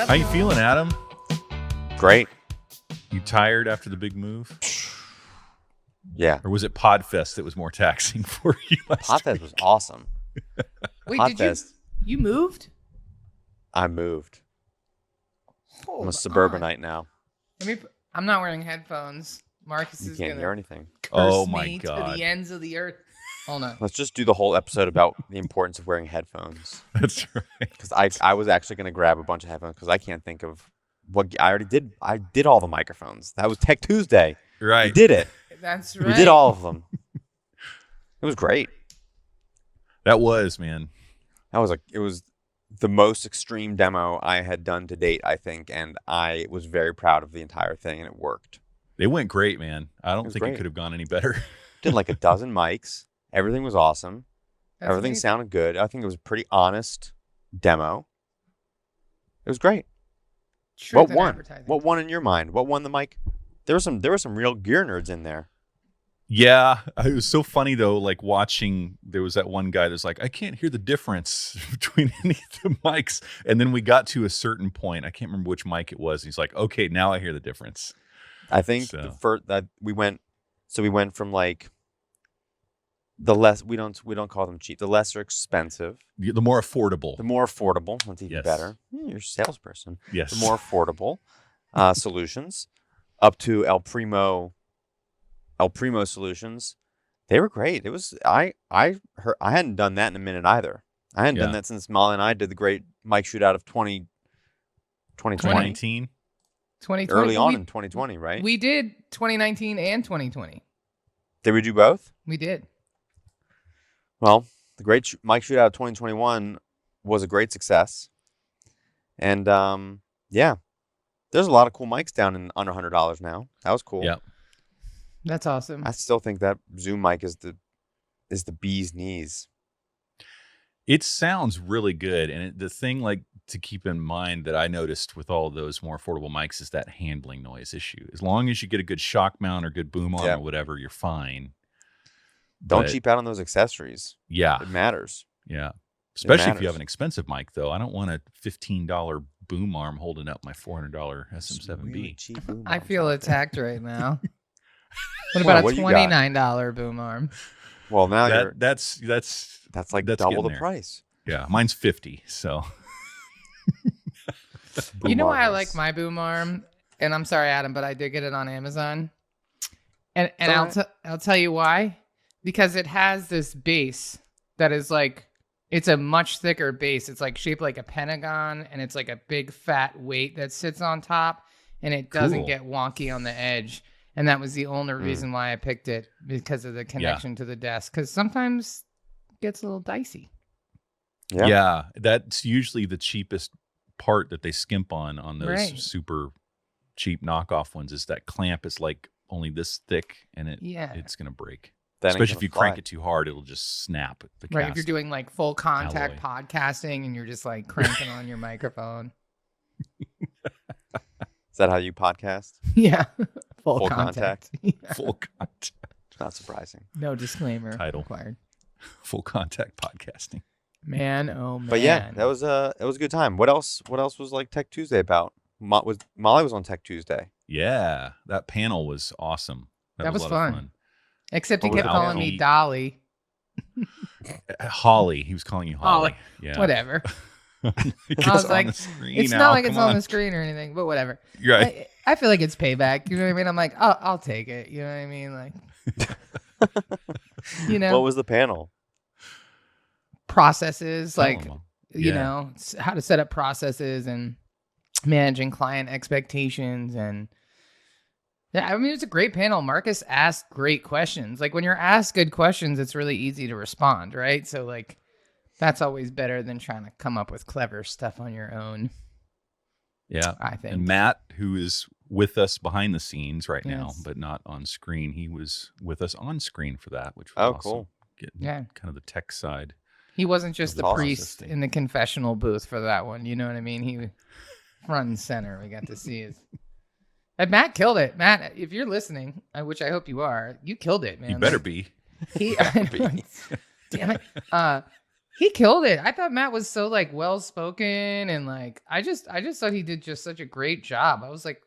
How you feeling, Adam? Great. You tired after the big move? Yeah. Or was it Podfest that was more taxing for you last Podfest week? was awesome. Wait, Podfest, you moved? I moved. Hold I'm a on. suburbanite now. I'm not wearing headphones. Marcus You is can't gonna hear anything. curse Oh my me God. to the ends of the earth. Hold on. Let's just do the whole episode about the importance of wearing headphones. That's right. Because I was actually going to grab a bunch of headphones because I can't think of what I already did. I did all the microphones. That was Tech Tuesday. Right. We did it. That's right. We did all of them. It was great. That was, man. It was the most extreme demo I had done to date, I think, and I was very proud of the entire thing, and it worked. They went great, man. I don't was think great. it could have gone any better. Did like a dozen mics. Everything was awesome. That's Everything amazing. sounded good. I think it was a pretty honest demo. It was great. Truth What in won? advertising. What won in your mind? What won the mic? There were some real gear nerds in there. Yeah. It was so funny, though, like watching, there was that one guy that's like, I can't hear the difference between any of the mics. And then we got to a certain point. I can't remember which mic it was. He's like, okay, now I hear the difference. I think So. the first that we went from like the less we don't call them cheap, the lesser expensive, The more affordable. the more affordable. That's even Yes. better. You're a salesperson. Yes. The more affordable solutions, up to El Primo solutions. They were great. It was I hadn't done that in a minute either. I hadn't done Yeah. that since Molly and I did the great mic shootout of 2020. 2019. 2020. Early on we, in 2020, right? We did 2019 and 2020. Did we do both? We did. Well, the great mic shootout of 2021 was a great success. And yeah, there's a lot of cool mics down in under $100 now. That was cool. Yeah. That's awesome. I still think that Zoom mic is the bee's knees. It sounds really good. And the thing like to keep in mind that I noticed with all of those more affordable mics is that handling noise issue. As long as you get a good shock mount or good boom arm Yeah. or whatever, you're fine. Don't But- cheap out on those accessories. Yeah. It matters. Yeah. Especially if you matters. have an expensive mic, though. I don't want a $15 boom arm holding up my $400 SM7B. Really cheap boom I arms feel out attacked right now. What Well, about what a do you got? $29 boom arm? there. Well, now That's like that's double getting the there. price. yeah. Mine's 50. So You know Boom why I arms. like my boom arm? And I'm sorry, Adam, but I did get it on Amazon. And It's all I'll tell you why. Because it has this base that is like, it's a much thicker base. It's like shaped like a pentagon, and it's like a big fat weight that sits on top, and it doesn't Cool. get wonky on the edge. And that was the only reason why I picked it, because of the connection to the desk. Because sometimes it gets a little dicey. Yeah. that's usually the cheapest part that they skimp on those Right. super cheap knockoff ones is that clamp is like only this thick and it's going to break. That ain't Especially if gonna you crank fly. it too hard, it'll just snap the Right. cast. If you're doing like full contact alloy. podcasting and you're just like cranking on your microphone. Is that how you podcast? Yeah. Full Full contact. Full contact. Not surprising. No disclaimer Title. required. Full contact podcasting. Man, oh man. But yeah, it was a good time. What else was like Tech Tuesday about? Molly was on Tech Tuesday. Yeah, that panel was awesome. That was a lot of fun. Except he What was kept the calling me outfit? Dolly. Holly, he was calling you Holly. Yeah, Whatever. It's I was on like, the screen It's now, not like it's come on the screen or anything, but whatever. You're right. I feel like it's payback. You know what I mean? I'm like, I'll take it. You know what I mean? Like, you know, What was the panel? processes, like, Oh, you yeah. know, how to set up processes and managing client expectations. And yeah, I mean, it's a great panel. Marcus asked great questions. Like when you're asked good questions, it's really easy to respond, right? So like, that's always better than trying to come up with clever stuff on your own, Yeah. I think. And Matt, who is with us behind the scenes right now, Yes. but not on screen, he was with us on screen for that, which was Oh, awesome. cool. Getting Yeah. kind of the tech side. He wasn't just the Awesome. priest in the confessional booth for that one. You know what I mean? He was front and center. We got to see his. And Matt killed it. Matt, if you're listening, which I hope you are, you killed it, man. You better Like, be. He, be. damn it. He killed it. I thought Matt was so like well spoken and like I just thought he did just such a great job. I was like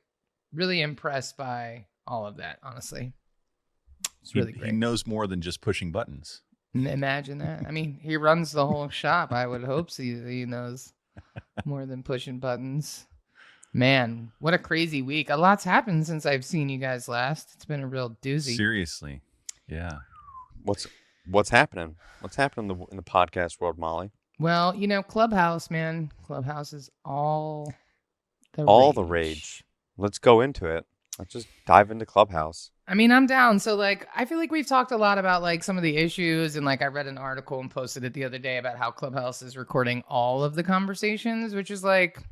really impressed by all of that, honestly. It's really great. He knows more than just pushing buttons. Imagine that. I mean, he runs the whole shop. I would hope so. He knows more than pushing buttons. Man, what a crazy week. A lot's happened since I've seen you guys last. It's been a real doozy. Seriously. Yeah. What's happening? What's happening in the podcast world, Molly? Well, Clubhouse, man. Clubhouse is all the rage. Let's go into it. Let's just dive into Clubhouse. I mean, I'm down. So, like, I feel like we've talked a lot about, like, some of the issues. And, like, I read an article and posted it the other day about how Clubhouse is recording all of the conversations, which is, like,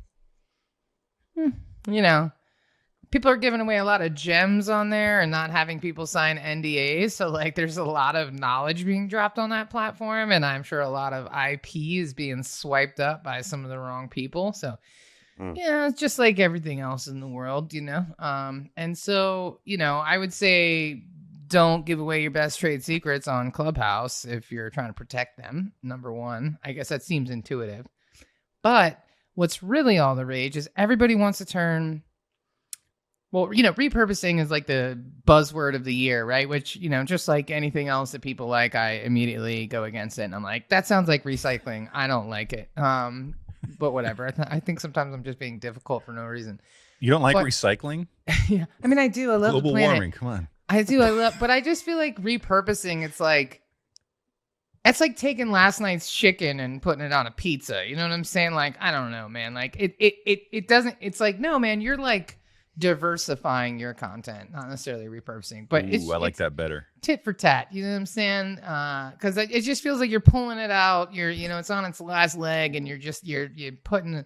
people are giving away a lot of gems on there and not having people sign NDAs. So, like, there's a lot of knowledge being dropped on that platform. And I'm sure a lot of IP is being swiped up by some of the wrong people. So, yeah, it's just like everything else in the world, and so, I would say don't give away your best trade secrets on Clubhouse if you're trying to protect them. Number one, I guess that seems intuitive. But what's really all the rage is everybody wants to turn. Well, repurposing is like the buzzword of the year, right? Which, just like anything else that people like, I immediately go against it. And I'm like, that sounds like recycling. I don't like it. But whatever. I think sometimes I'm just being difficult for no reason. You don't like recycling? Yeah. I mean, I do. I love global the planet. Warming. Come on. I do. But I just feel like repurposing, it's like taking last night's chicken and putting it on a pizza. You know what I'm saying? Like, I don't know, man. Like it doesn't, it's like, no, man, you're like diversifying your content, not necessarily repurposing, but I like that better. Tit for tat, you know what I'm saying? Because it just feels like you're pulling it out. It's on its last leg, and you're putting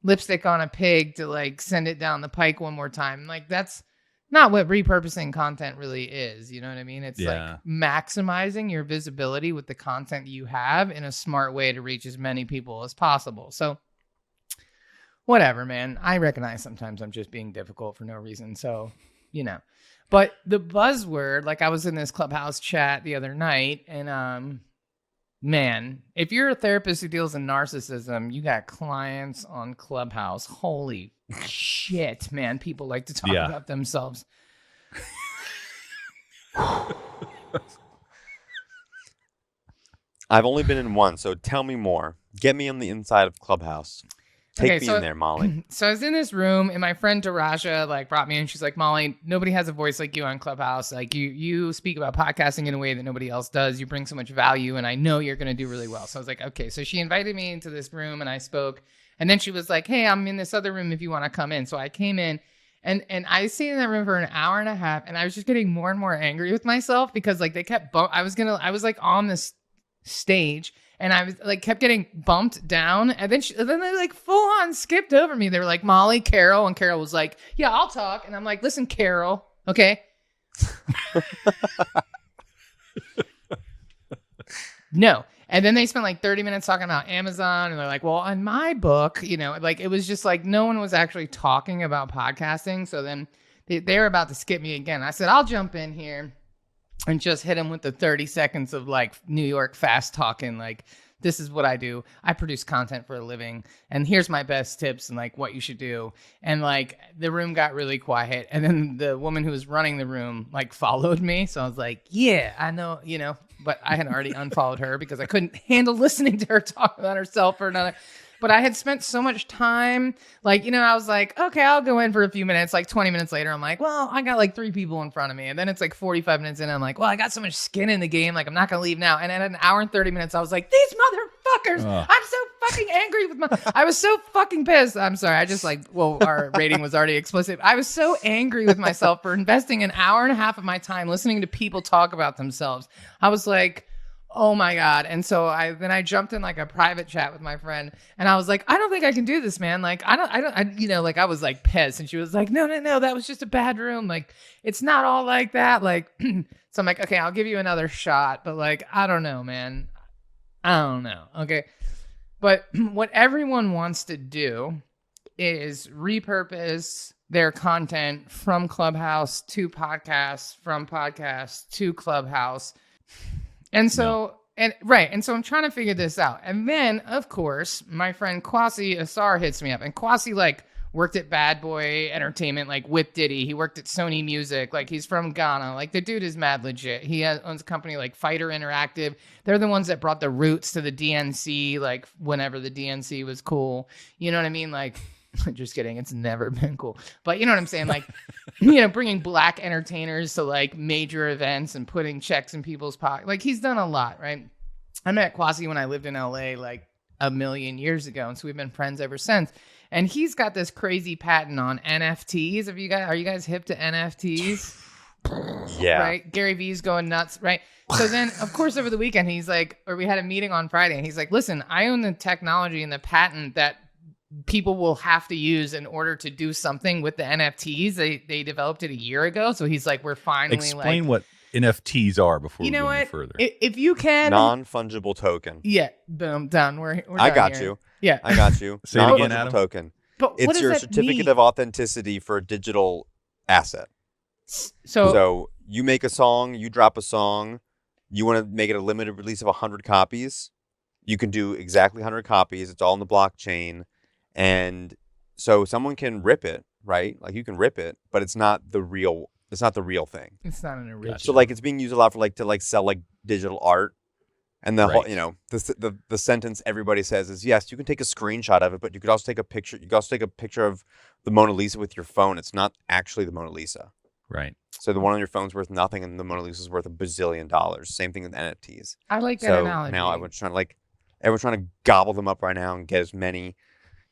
lipstick on a pig to like send it down the pike one more time. Like that's not what repurposing content really is. You know what I mean? It's like maximizing your visibility with the content you have in a smart way to reach as many people as possible. So. Whatever, man. I recognize sometimes I'm just being difficult for no reason. So, But the buzzword, like I was in this Clubhouse chat the other night, and man, if you're a therapist who deals in narcissism, you got clients on Clubhouse. Holy shit, man. People like to talk about themselves. I've only been in one, so tell me more. Get me on the inside of Clubhouse. Take me in there, Molly. So I was in this room, and my friend Darasha like brought me in. She's like, Molly, nobody has a voice like you on Clubhouse. Like you speak about podcasting in a way that nobody else does. You bring so much value, and I know you're going to do really well. So I was like, okay. So she invited me into this room, and I spoke. And then she was like, hey, I'm in this other room if you want to come in. So I came in, and I stayed in that room for an hour and a half, and I was just getting more and more angry with myself because like they kept I was like on this stage. And I was like, kept getting bumped down. And then they like full on skipped over me. They were like, Molly, Carol. And Carol was like, yeah, I'll talk. And I'm like, listen, Carol. Okay. No. And then they spent like 30 minutes talking about Amazon. And they're like, well, on my book, like it was just like no one was actually talking about podcasting. So then they were about to skip me again. I said, I'll jump in here. And just hit him with the 30 seconds of like New York fast talking. Like, this is what I do. I produce content for a living. And here's my best tips and like what you should do. And like the room got really quiet. And then the woman who was running the room like followed me. So I was like, yeah, I know, but I had already unfollowed her because I couldn't handle listening to her talk about herself for another. But I had spent so much time, like, I was like, okay, I'll go in for a few minutes. Like 20 minutes later, I'm like, well, I got like 3 people in front of me. And then it's like 45 minutes in, and I'm like, well, I got so much skin in the game. Like, I'm not going to leave now. And at an hour and 30 minutes, I was like, these motherfuckers, I'm so fucking angry with I was so fucking pissed. I'm sorry. I just like, well, our rating was already explicit. I was so angry with myself for investing an hour and a half of my time listening to people talk about themselves. I was like, oh my God. And so I jumped in like a private chat with my friend, and I was like, I don't think I can do this, man. Like, like I was like pissed, and she was like, no, that was just a bad room. Like, it's not all like that. Like, so I'm like, okay, I'll give you another shot, but like, I don't know, man. I don't know. Okay. But what everyone wants to do is repurpose their content from Clubhouse to podcasts, from podcasts to Clubhouse. And so And so I'm trying to figure this out. And then, of course, my friend Kwasi Asar hits me up. And Kwasi, like, worked at Bad Boy Entertainment, like, with Diddy. He worked at Sony Music. Like, he's from Ghana. Like, the dude is mad legit. He owns a company like Fighter Interactive. They're the ones that brought the roots to the DNC, like, whenever the DNC was cool. You know what I mean? Like, just kidding. It's never been cool. But you know what I'm saying? Like, bringing black entertainers to, like, major events and putting checks in people's pockets. Like, he's done a lot, right? I met Kwasi when I lived in LA, like, a million years ago. And so we've been friends ever since. And he's got this crazy patent on NFTs. Are you guys hip to NFTs? Yeah. Right? Gary Vee's going nuts, right? So then, of course, over the weekend, he's like, or we had a meeting on Friday, and he's like, listen, I own the technology and the patent that people will have to use in order to do something with the NFTs. They developed it a year ago. So he's like, we're finally Explain what NFTs are before we go any further. If you can. Non-fungible token. Yeah. Boom. Done. We're I done got here. you. Yeah. I got you. Say it again, Non-fungible Adam. token. But what It's does your that certificate mean? of authenticity for a digital asset. So So you make a song, you drop a song, you want to make it a limited release of 100 copies. You can do exactly 100 copies. It's all in the blockchain. And so someone can rip it, right? Like you can rip it, but it's not the real thing. it's not an original. So like it's being used a lot for to sell like digital art. And the whole, the sentence everybody says is, yes, you can take a screenshot of it, but you could also take a picture. You could also take a picture of the Mona Lisa with your phone. It's not actually the Mona Lisa. Right. So the one on your phone's worth nothing, and the Mona Lisa's worth $1 bazillion. Same thing with NFTs. I like that So analogy. now everyone's trying to gobble them up right now and get as many,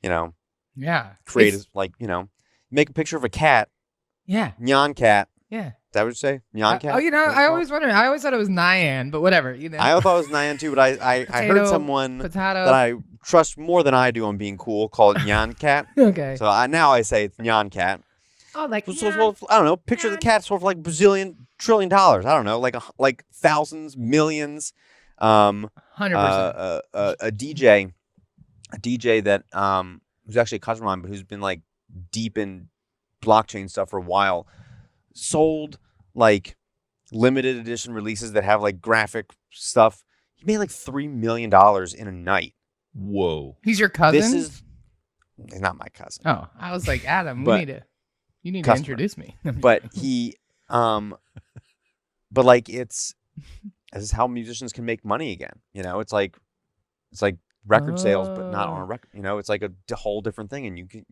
Yeah. create It's- as make a picture of a cat, Yeah. Nyan cat. Yeah. Is that what you say? Nyan cat? I always wondered. I always thought it was Nyan, but whatever. I thought it was Nyan too, but I Potato, heard someone potato. that I trust more than I do on being cool call it Nyan cat. Okay. So now I say it's Nyan cat. Oh, like So I don't know. Picture of the cat sold for like $1 trillion. I don't know, like thousands, millions. 100%. A DJ that who's actually a customer of mine, but who's been like deep in blockchain stuff for a while, sold like limited edition releases that have like graphic stuff. He made like $3 million in a night. Whoa. He's your cousin. He's not my cousin. Oh, I was like, Adam, But you need to customer. introduce me. But he but like this is how musicians can make money again. It's like record sales, but not on a record. It's like a whole different thing. And you can,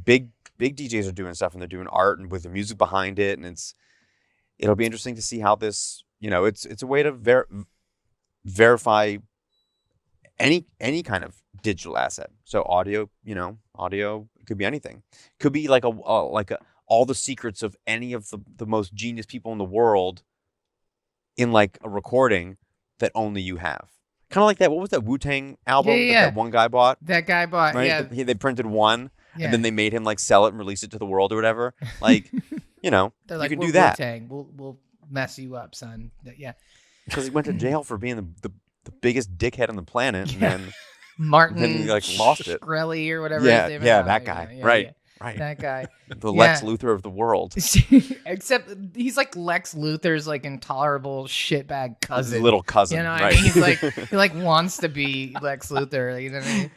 big DJs are doing stuff, and they're doing art and with the music behind it, and it'll be interesting to see how this, it's a way to verify any kind of digital asset. So audio it could be anything. Could be like all the secrets of any of the most genius people in the world in like a recording that only you have. Kind of like that. What was that Wu-Tang album that one guy bought? That guy bought, Right? yeah. They printed one, Yeah. and then they made him like sell it and release it to the world or whatever. Like, They're like, you can "We're do that. Wu-Tang. We'll mess you up, son. Yeah. Because he went to jail for being the biggest dickhead on the planet, and Yeah. then Martin Then he, like, lost it. Shkreli or whatever. Yeah, his name is. yeah, I don't that know. guy. Yeah, Right. yeah. right, That guy. the Lex Yeah. Luthor of the world, Except he's like Lex Luthor's like intolerable shitbag cousin. his little cousin. You know what right? I mean? He's like he like wants to be Lex Luthor. You know what I mean?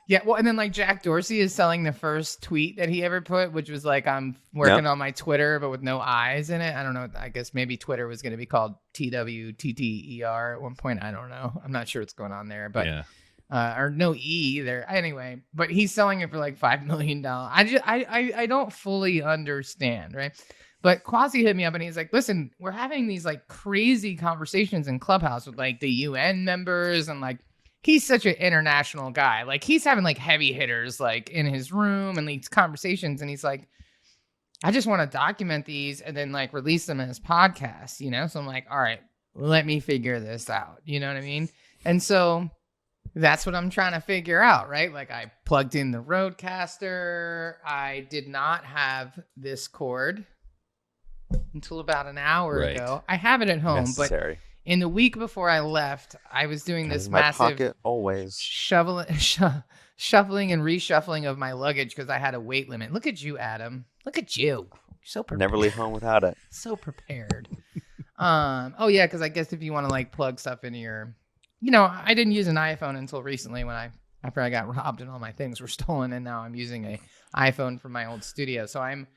Yeah. Well, and then like Jack Dorsey is selling the first tweet that he ever put, which was like, I'm working on my Twitter, but with no I's in it. I don't know. I guess maybe Twitter was going to be called TWTTER at one point. I don't know. I'm not sure what's going on there, but Yeah. or no E either. Anyway, but he's selling it for like $5 million. I don't fully understand, right? But Kwasi hit me up and he's like, listen, we're having these like crazy conversations in Clubhouse with like the UN members, and like he's such an international guy. Like he's having like heavy hitters like in his room and these conversations, and he's like, I just want to document these and then like release them as podcasts, you know? So I'm like, all right, let me figure this out. You know what I mean? And so that's what I'm trying to figure out, right? Like I plugged in the RODECaster. I did not have this cord until about an hour ago. I have it at home, Necessary. but in the week before I left, I was doing this In my massive pocket always. shuffling and reshuffling of my luggage because I had a weight limit. Look at you, Adam. Look at you. You're so prepared. Never leave home without it. So prepared. Oh yeah, because I guess if you want to like plug stuff into your, I didn't use an iPhone until recently after I got robbed and all my things were stolen, and now I'm using a iPhone from my old studio. So I'm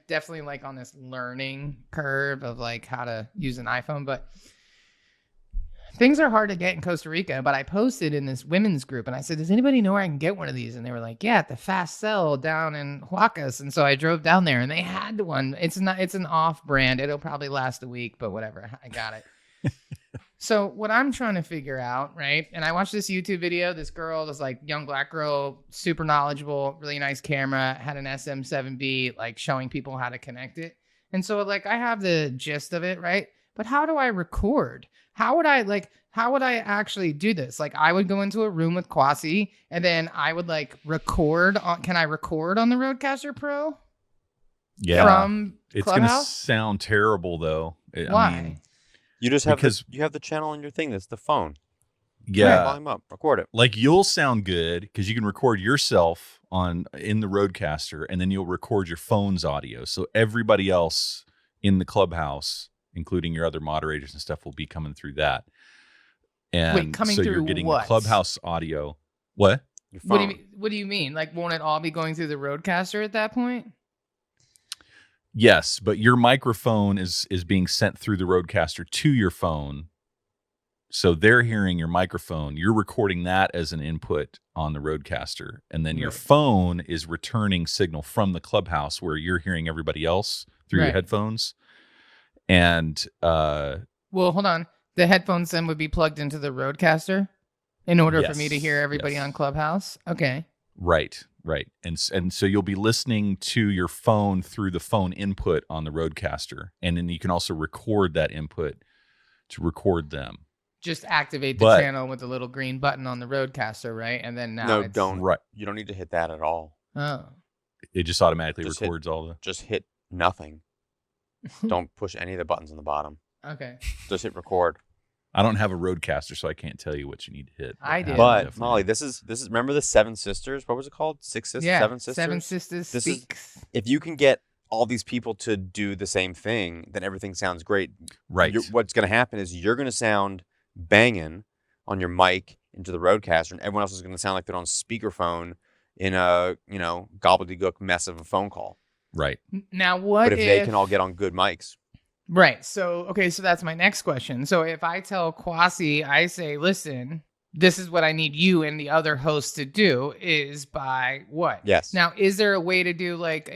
definitely like on this learning curve of like how to use an iPhone, but things are hard to get in Costa Rica. But I posted in this women's group and I said, does anybody know where I can get one of these? And they were like, yeah, at the Fast Sell down in Huacas. And so I drove down there and they had one. It's an off brand. It'll probably last a week, but whatever. I got it. So what I'm trying to figure out, right? And I watched this YouTube video. This girl, this like young black girl, super knowledgeable, really nice camera, had an SM7B, like showing people how to connect it. And so like I have the gist of it, right? But how do I record? How would I actually do this? Like I would go into a room with Kwasi and then I would like record can I record on the RODECaster Pro? Yeah. From it's going to Clubhouse? sound terrible though. Why? I mean, You just have because- you have the channel on your thing. That's the phone. yeah. Volume up. Record it. Like you'll sound good because you can record yourself in the RODECaster and then you'll record your phone's audio. So everybody else in the Clubhouse, including your other moderators and stuff, will be coming through that. And Wait, coming so you're through getting what? Clubhouse audio. What? Your phone. What do you mean? Like won't it all be going through the RODECaster at that point? Yes, but your microphone is being sent through the RODECaster to your phone. So they're hearing your microphone. You're recording that as an input on the RODECaster. And then your Right. phone is returning signal from the Clubhouse where you're hearing everybody else through your Right. headphones. And Well, hold on. The headphones then would be plugged into the RODECaster in order for me to hear everybody yes. on Clubhouse. Okay. right. And so you'll be listening to your phone through the phone input on the RODECaster. And then you can also record that input to record them. Just activate the But- channel with the little green button on the RODECaster, right? And then now No, it's... don't. Right. You don't need to hit that at all. Oh. It just automatically Just records all the... Just hit nothing. Don't push any of the buttons on the bottom. Okay. Just hit record. I don't have a RODECaster, so I can't tell you what you need to hit. I did. But definitely- Molly, this is remember the Seven Sisters? What was it called? Six Sisters? Yeah. Seven Sisters? Seven Sisters This is- speaks. If you can get all these people to do the same thing, then everything sounds great. Right. What's going to happen is you're going to sound banging on your mic into the RODECaster, and everyone else is going to sound like they're on speakerphone in a gobbledygook mess of a phone call. Right. Now, what But if they can all get on good mics, Right. So, okay. So that's my next question. So if I tell Kwasi, I say, listen, this is what I need you and the other hosts to do is by what? yes. Now, is there a way to do like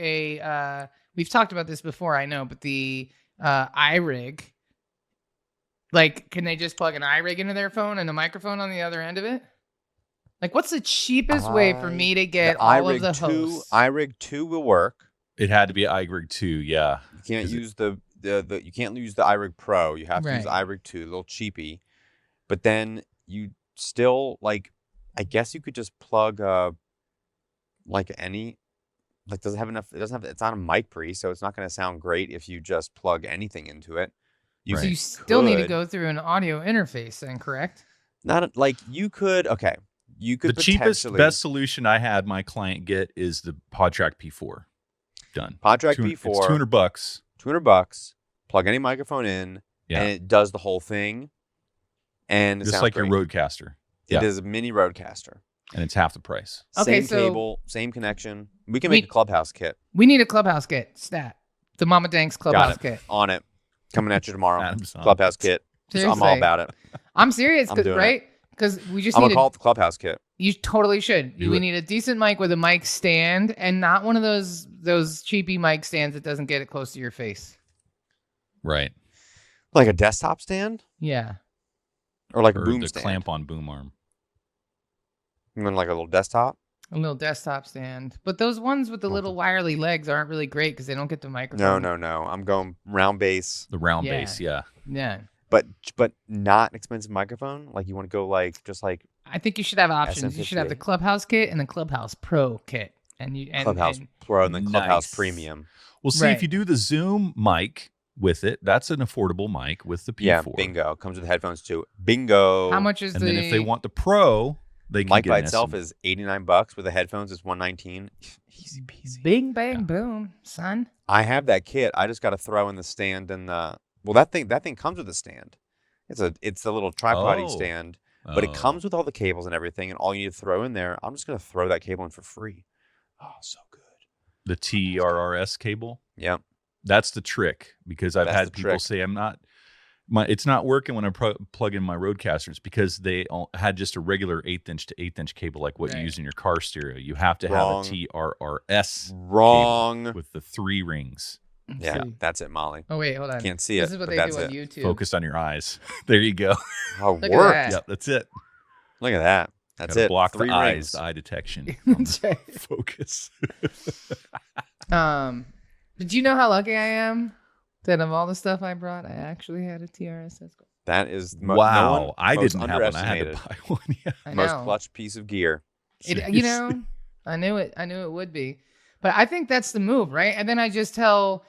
we've talked about this before, I know, but the iRig, like, can they just plug an iRig into their phone and a microphone on the other end of it? Like, what's the cheapest way for me to get the all of iRig the 2, hosts? iRig 2 will work. It had to be iRig 2, yeah. You can't Is it- use the you can't use the iRig Pro. You have to use the Right. iRig 2, a little cheapy. But then you still I guess you could just plug does it have enough? It's not a mic pre, so it's not going to sound great if you just plug anything into it. So Right. you still need to could- go through an audio interface then, correct? Not like you could. Okay, you could The cheapest, potentially- best solution I had my client get is the PodTrack P4. Done. PodTrack It's P4, $200. $200. Plug any microphone in, Yeah. and it does the whole thing. And it Just sounds like great. your RODECaster. It Yeah. is a mini RODECaster. And it's half the price. Okay, Same so- cable, same connection. We can make a Clubhouse kit. We need a Clubhouse kit. Stat. The Mama Danks Clubhouse it. kit. On it. Coming at you tomorrow. Adam's on Clubhouse it. kit. I'm Seriously. all about it. I'm serious, I'm 'cause- doing it. right? Because we just I'm need gonna call it the Clubhouse kit. You totally should. Do We it. need a decent mic with a mic stand and not one of those cheapy mic stands that doesn't get it close to your face. Right. Like a desktop stand? Yeah. Or like a Or boom the stand? clamp on boom arm. You mean like a little desktop? A little desktop stand. But those ones with the little wirely legs aren't really great because they don't get the No, microphone. no. I'm going round base, The round Yeah. base, yeah. Yeah. but not expensive microphone. Like you want to go just like I think you should have options. You should have the SM58. Clubhouse kit and the Clubhouse Pro kit. And Clubhouse and- Pro and then Clubhouse Nice. Premium. Well, see, Right. if you do the Zoom mic with it, that's an affordable mic with the P4. Yeah, bingo. Comes with headphones too. Bingo. how much is And the then if they want the Pro, they can Mic get by an itself SM. is $89. With the headphones, it's $119. Easy peasy. Bing bang Yeah. boom, son? I have that kit. I just got to throw in the stand and the Well, that thing comes with a stand. It's a little tripod Oh. stand, but it comes with all the cables and everything, and all you need to throw in there. I'm just gonna throw that cable in for free. Oh, so good. The TRRS cable. Yep. That's the trick, because I've That's had the people trick. say it's not working when I plug in my RODECasters, because they had just a regular 1/8" to 1/8" cable like what you Right. use in your car stereo. You have to Wrong. have a TRRS Wrong. cable with the 3 rings. Let's Yeah, see. that's it, Molly. Oh wait, hold on. Can't see This it, is what but they that's do on it. YouTube. Focus on your eyes. There you go. Oh, Look at work. that. Yep, that's it. Look at that. That's Gotta it. block 3 the eyes, rings. the eye detection. On That's the right. focus. Did you know how lucky I am that of all the stuff I brought, I actually had a TRS? That is Wow, I most didn't have one. I had to underestimated, buy one. Yeah. I most know. clutch piece of gear. You know, I knew it. I knew it would be. But I think that's the move, right? And then I just tell,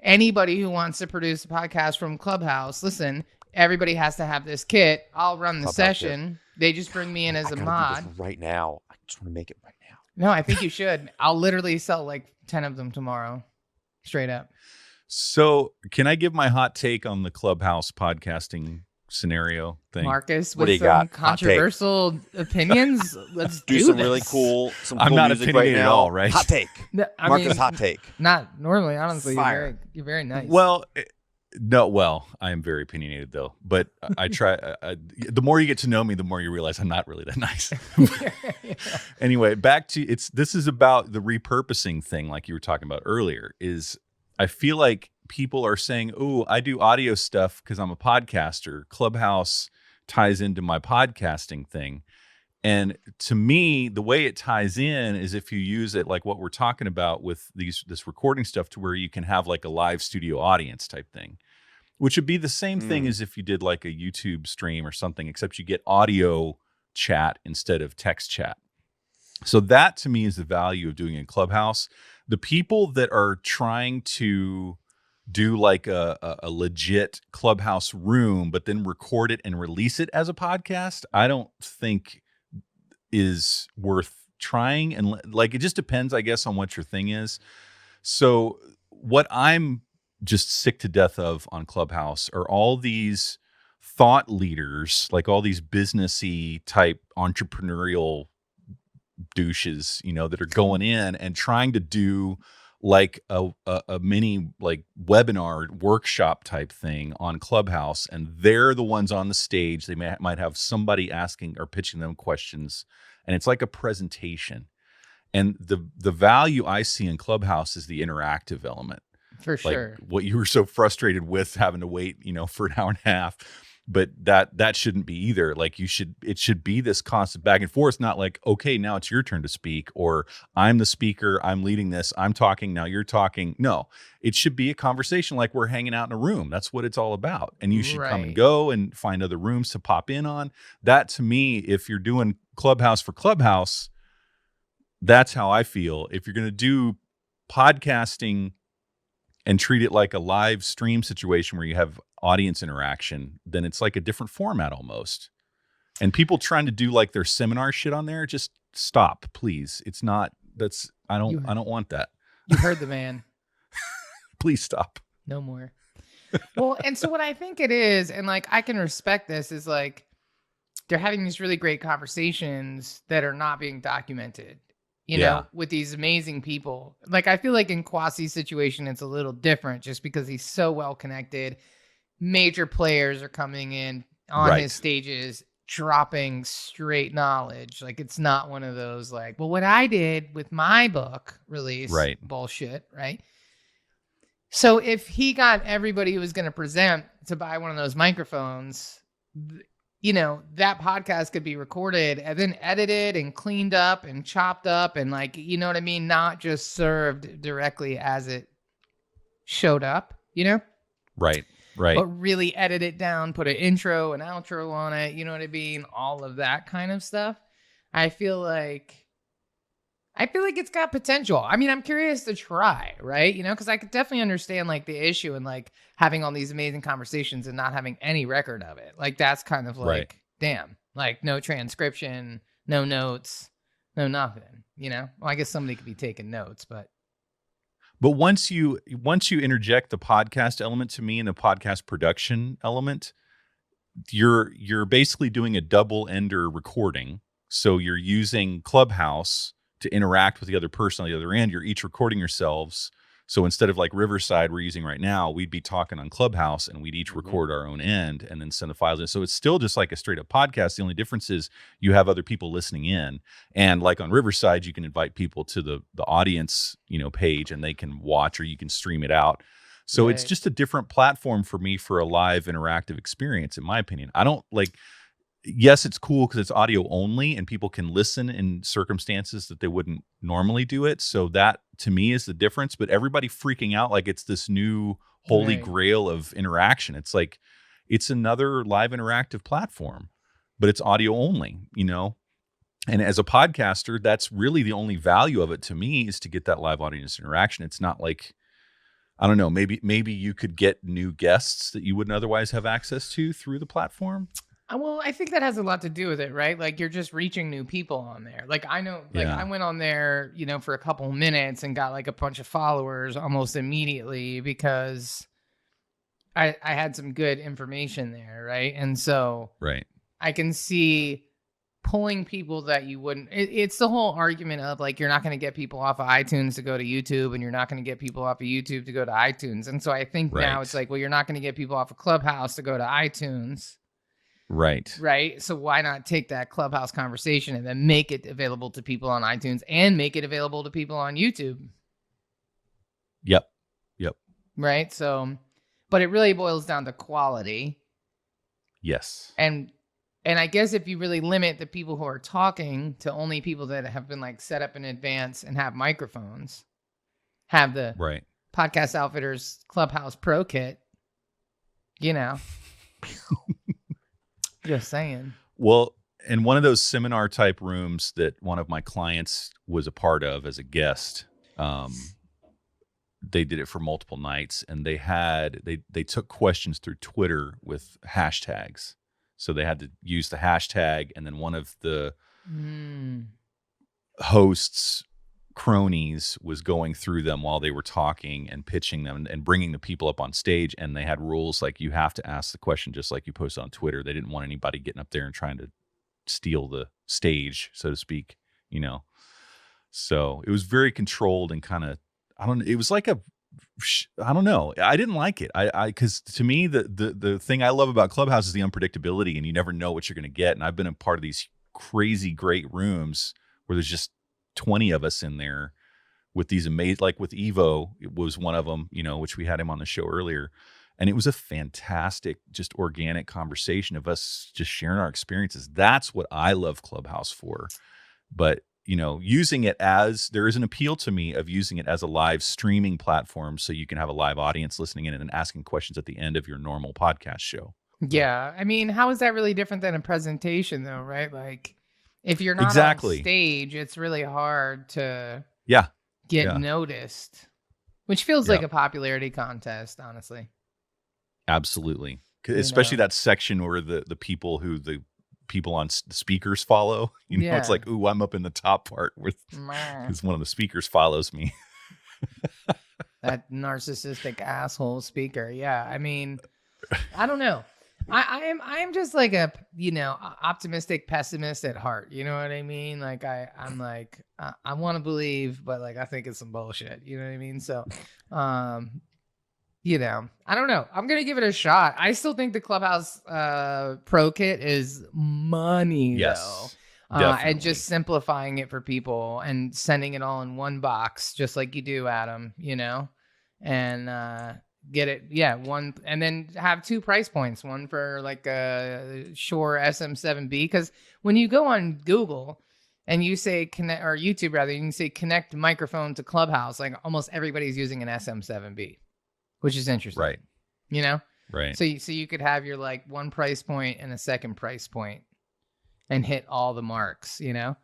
anybody who wants to produce a podcast from Clubhouse, listen, everybody has to have this kit. I'll run the Clubhouse session. They just bring me in as I a gotta mod. do this right now. I just want to make it right now. No, I think you should. I'll literally sell like 10 of them tomorrow. Straight up. So, can I give my hot take on the Clubhouse podcasting scenario thing? Marcus, What do with you some got? Hot take. controversial opinions, let's Do do some this. really cool, some I'm cool not music right opinionated at now. all, right? Hot take. No, I Marcus, mean, hot take. not normally, honestly. Fire. You're very nice. Well, no, well, I am very opinionated though, but I try. The more you get to know me, the more you realize I'm not really that nice. Anyway, back to this is about the repurposing thing, like you were talking about earlier. Is I feel like people are saying, "Oh, I do audio stuff because I'm a podcaster. Clubhouse ties into my podcasting thing." And to me, the way it ties in is if you use it like what we're talking about with this recording stuff, to where you can have like a live studio audience type thing, which would be the same thing as if you did like a YouTube stream or something, except you get audio chat instead of text chat. So that to me is the value of doing it in Clubhouse. The people that are trying to do like a legit Clubhouse room, but then record it and release it as a podcast, I don't think is worth trying. And like, it just depends, I guess, on what your thing is. So what I'm just sick to death of on Clubhouse are all these thought leaders, like all these businessy type entrepreneurial douches, that are going in and trying to do like a mini like webinar workshop type thing on Clubhouse, and they're the ones on the stage. They might have somebody asking or pitching them questions, and it's like a presentation. And the value I see in Clubhouse is the interactive element. For sure. Like what you were so frustrated with having to wait, for an hour and a half. But that shouldn't be either. Like it should be this constant back and forth, not like, okay, now it's your turn to speak, or I'm the speaker, I'm leading this, I'm talking, now you're talking. No, it should be a conversation like we're hanging out in a room. That's what it's all about. And you should come and Right. go and find other rooms to pop in on. That to me, if you're doing Clubhouse for Clubhouse, that's how I feel. If you're going to do podcasting and treat it like a live stream situation where you have audience interaction, then it's like a different format almost. And people trying to do like their seminar shit on there, just stop, please. It's not, I don't want that. You heard the man. Please stop. No more. Well, and so what I think it is, and like I can respect this, is like they're having these really great conversations that are not being documented, with these amazing people. Like I feel like in Kwasi's situation, it's a little different just because he's so well connected. Major players are coming in on his stages, dropping straight knowledge. Like it's not one of those like, well, what I did with my book release, bullshit, right? So if he got everybody who was going to present to buy one of those microphones, that podcast could be recorded and then edited and cleaned up and chopped up and like, you know what I mean? Not just served directly as it showed up, Right. But really edit it down, put an intro and outro on it, you know what I mean? All of that kind of stuff. I feel like it's got potential. I mean, I'm curious to try, right? Because I could definitely understand like the issue and like having all these amazing conversations and not having any record of it. Like that's kind of like, damn, like no transcription, no notes, no nothing, Well, I guess somebody could be taking notes, but But once you interject the podcast element to me and the podcast production element, you're basically doing a double ender recording. So you're using Clubhouse to interact with the other person on the other end. You're each recording yourselves. So instead of like Riverside we're using right now, we'd be talking on Clubhouse and we'd each record our own end and then send the files in. So it's still just like a straight up podcast. The only difference is you have other people listening in. And like on Riverside, you can invite people to the audience, page, and they can watch, or you can stream it out. So it's just a different platform for me for a live interactive experience, in my opinion. I don't like, yes, it's cool because it's audio only and people can listen in circumstances that they wouldn't normally do it. So that to me is the difference. But everybody freaking out like it's this new holy grail of interaction. It's like it's another live interactive platform, but it's audio only, And as a podcaster, that's really the only value of it to me, is to get that live audience interaction. It's not like, I don't know, maybe you could get new guests that you wouldn't otherwise have access to through the platform. Well, I think that has a lot to do with it, right? Like you're just reaching new people on there. Like I know, like I went on there, for a couple minutes and got like a bunch of followers almost immediately because I had some good information there, right? And so I can see pulling people that you wouldn't. It's the whole argument of like you're not going to get people off of iTunes to go to YouTube, and you're not going to get people off of YouTube to go to iTunes. And so I think now it's like, well, you're not going to get people off of Clubhouse to go to iTunes. Right. So why not take that Clubhouse conversation and then make it available to people on iTunes and make it available to people on YouTube? Yep. Right. So, but it really boils down to quality. Yes. And I guess if you really limit the people who are talking to only people that have been like set up in advance and have microphones, have the Podcast Outfitters Clubhouse Pro kit, Just saying. Well, in one of those seminar type rooms that one of my clients was a part of as a guest, they did it for multiple nights, and they took questions through Twitter with hashtags. So they had to use the hashtag, and then one of the hosts' cronies was going through them while they were talking and pitching them and bringing the people up on stage. And they had rules like you have to ask the question just like you posted on Twitter. They didn't want anybody getting up there and trying to steal the stage, so to speak, So it was very controlled and kind of, it was like I don't know. I didn't like it. Because to me, the thing I love about Clubhouse is the unpredictability, and you never know what you're going to get. And I've been a part of these crazy great rooms where there's just 20 of us in there with these amazing, like with Evo, it was one of them, which we had him on the show earlier. And it was a fantastic, just organic conversation of us just sharing our experiences. That's what I love Clubhouse for. But, using it there is an appeal to me of using it as a live streaming platform so you can have a live audience listening in and then asking questions at the end of your normal podcast show. Yeah. I mean, how is that really different than a presentation though, right? Like, if you're not on stage, it's really hard to get noticed, which feels like a popularity contest, honestly. Absolutely. Especially that section where the people who the people on the speakers follow, it's like, ooh, I'm up in the top part because one of the speakers follows me. That narcissistic asshole speaker. Yeah. I mean, I don't know. I am just like a optimistic pessimist at heart. You know what I mean? Like I'm like I want to believe, but like I think it's some bullshit. You know what I mean? So, I don't know. I'm gonna give it a shot. I still think the Clubhouse Pro Kit is money though. And just simplifying it for people and sending it all in one box, just like you do, Adam. And get it, one, and then have two price points, one for like a Shure SM7B, because when you go on Google and you say connect, or YouTube rather, you can say connect microphone to Clubhouse, like almost everybody's using an SM7B, which is interesting, right. So you could have your like one price point and a second price point and hit all the marks, And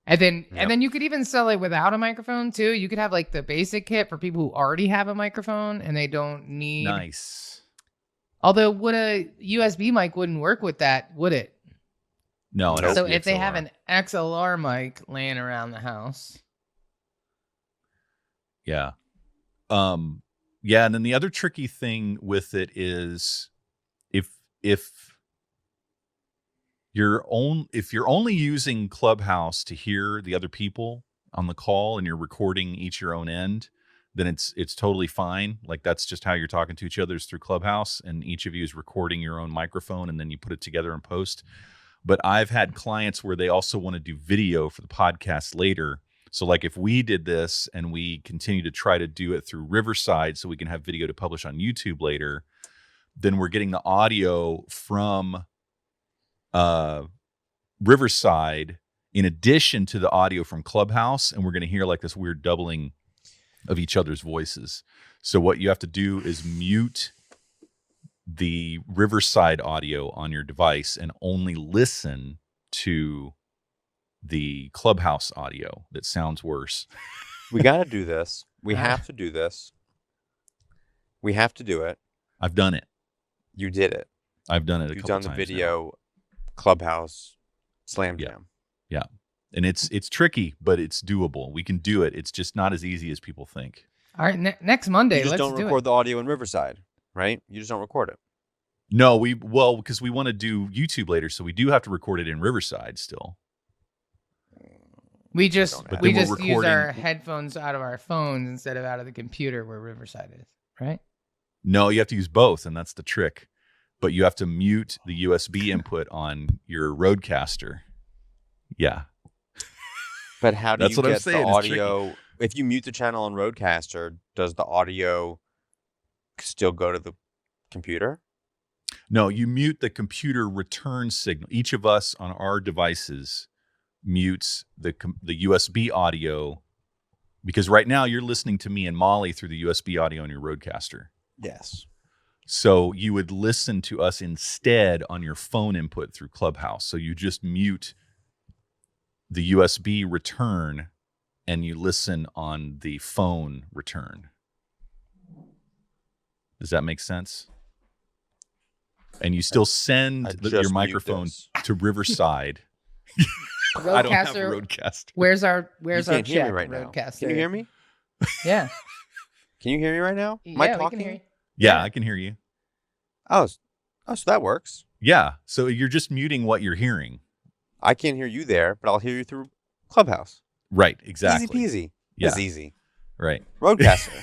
then you could even sell it without a microphone too. You could have like the basic kit for people who already have a microphone and they don't need. Nice. Although would a USB mic wouldn't work with that, would it? No. So if they have an XLR mic laying around the house. Yeah. Yeah, and then the other tricky thing with it is if you're only using Clubhouse to hear the other people on the call and you're recording each your own end, then it's totally fine. Like that's just how you're talking to each other is through Clubhouse, and each of you is recording your own microphone and then you put it together in post. But I've had clients where they also want to do video for the podcast later. So like if we did this and we continue to try to do it through Riverside so we can have video to publish on YouTube later, then we're getting the audio from Riverside in addition to the audio from Clubhouse, and we're going to hear like this weird doubling of each other's voices. So what you have to do is mute the Riverside audio on your device and only listen to the Clubhouse audio that sounds worse. We got to do this. We have to do this. We have to do it. I've done it. You did it. I've done it a You've couple done the times video now. Clubhouse Slam Jam. Yeah. And it's tricky, but it's doable. We can do it. It's just not as easy as people think. All right, next Monday, You just let's don't do record it. the audio in Riverside, right? You just don't record it. No, because we want to do YouTube later, so we do have to record it in Riverside still. We just But we then we're just use our recording- headphones out of our phones instead of out of the computer where Riverside is, right? No, you have to use both, and that's the trick. But you have to mute the USB input on your RODECaster. Yeah. But how do That's you what I'm get the saying, it's audio? If you mute the channel on RODECaster, does the audio still go to the computer? No, you mute the computer return signal. Each of us on our devices mutes the USB audio, because right now you're listening to me and Molly through the USB audio on your RODECaster. Yes. So you would listen to us instead on your phone input through Clubhouse. So you just mute the USB return and you listen on the phone return. Does that make sense? And you still send your microphone to Riverside. I don't have a RODECaster. Where's our You can't hear me check, right now. RODECaster? Can you hear me? Yeah. Can you hear me right now? Am Yeah, I we talking? can hear you. Yeah, I can hear you. Oh, so that works. Yeah. So you're just muting what you're hearing. I can't hear you there, but I'll hear you through Clubhouse. Right. Exactly. Easy peasy. Yeah. It's easy. Right. RODECaster.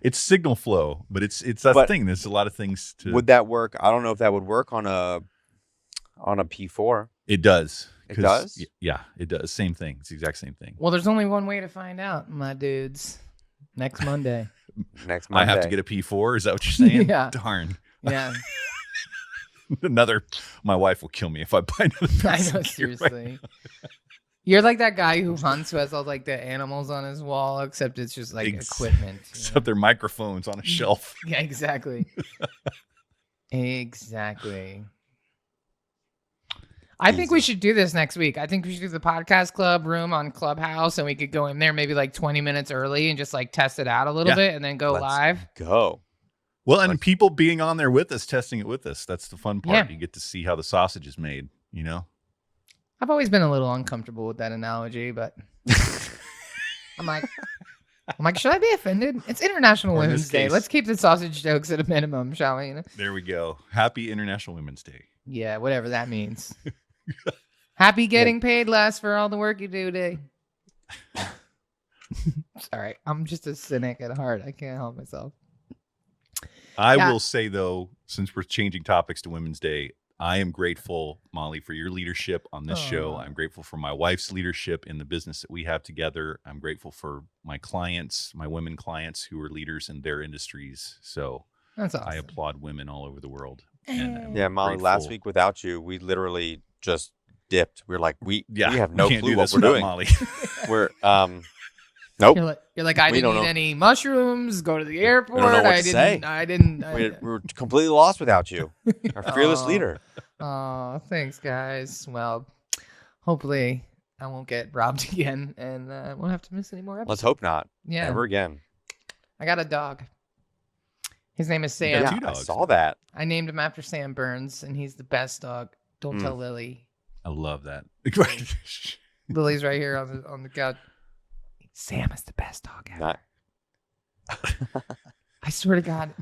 It's signal flow, but it's that But thing. There's a lot of things to. Would that work? I don't know if that would work on a P4. It does. It does? Yeah, it does. Same thing. It's the exact same thing. Well, there's only one way to find out, my dudes. Next Monday. Next Monday. I have to get a P4. Is that what you're saying? Yeah. Darn. Yeah. My wife will kill me if I buy another piece I of know, gear seriously. You're like that guy who hunts who has all like the animals on his wall, except it's just like equipment. Except they're microphones on a shelf. Yeah, exactly. Exactly. I think we should do this next week. I think we should do the podcast club room on Clubhouse, and we could go in there maybe like 20 minutes early and just like test it out a little bit and then go live. Go. Well, and people being on there with us, testing it with us. That's the fun part. Yeah. You get to see how the sausage is made, you know? I've always been a little uncomfortable with that analogy, but I'm like, should I be offended? It's International Or in Women's this Day. case- Let's keep the sausage jokes at a minimum, shall we? There we go. Happy International Women's Day. Yeah, whatever that means. Happy getting paid less for all the work you do today. Sorry, I'm just a cynic at heart. I can't help myself. I Yeah. will say, though, since we're changing topics to Women's Day, I am grateful, Molly, for your leadership on this show. I'm grateful for my wife's leadership in the business that we have together. I'm grateful for my clients, my women clients who are leaders in their industries. So That's awesome. I applaud women all over the world. And I'm Yeah, Molly, last grateful. week without you, we literally just dipped. We were like, we have we no can't clue do what this we're without doing. Molly. We're nope. You're like I We didn't don't eat know. any mushrooms. Go to the airport. know what I to didn't. say. I didn't. We were completely lost without you. Our fearless Aw. leader. Oh, thanks, guys. Well, hopefully I won't get robbed again, and won't have to miss any more episodes. Let's hope not. Yeah, Ever again. I got a dog. His name is You Sam. got Yeah, two I dogs. saw that. I named him after Sam Burns, and he's the best dog. Don't tell Lily. I love that. Lily's right here on the couch. Sam is the best dog ever. Not- I swear to God,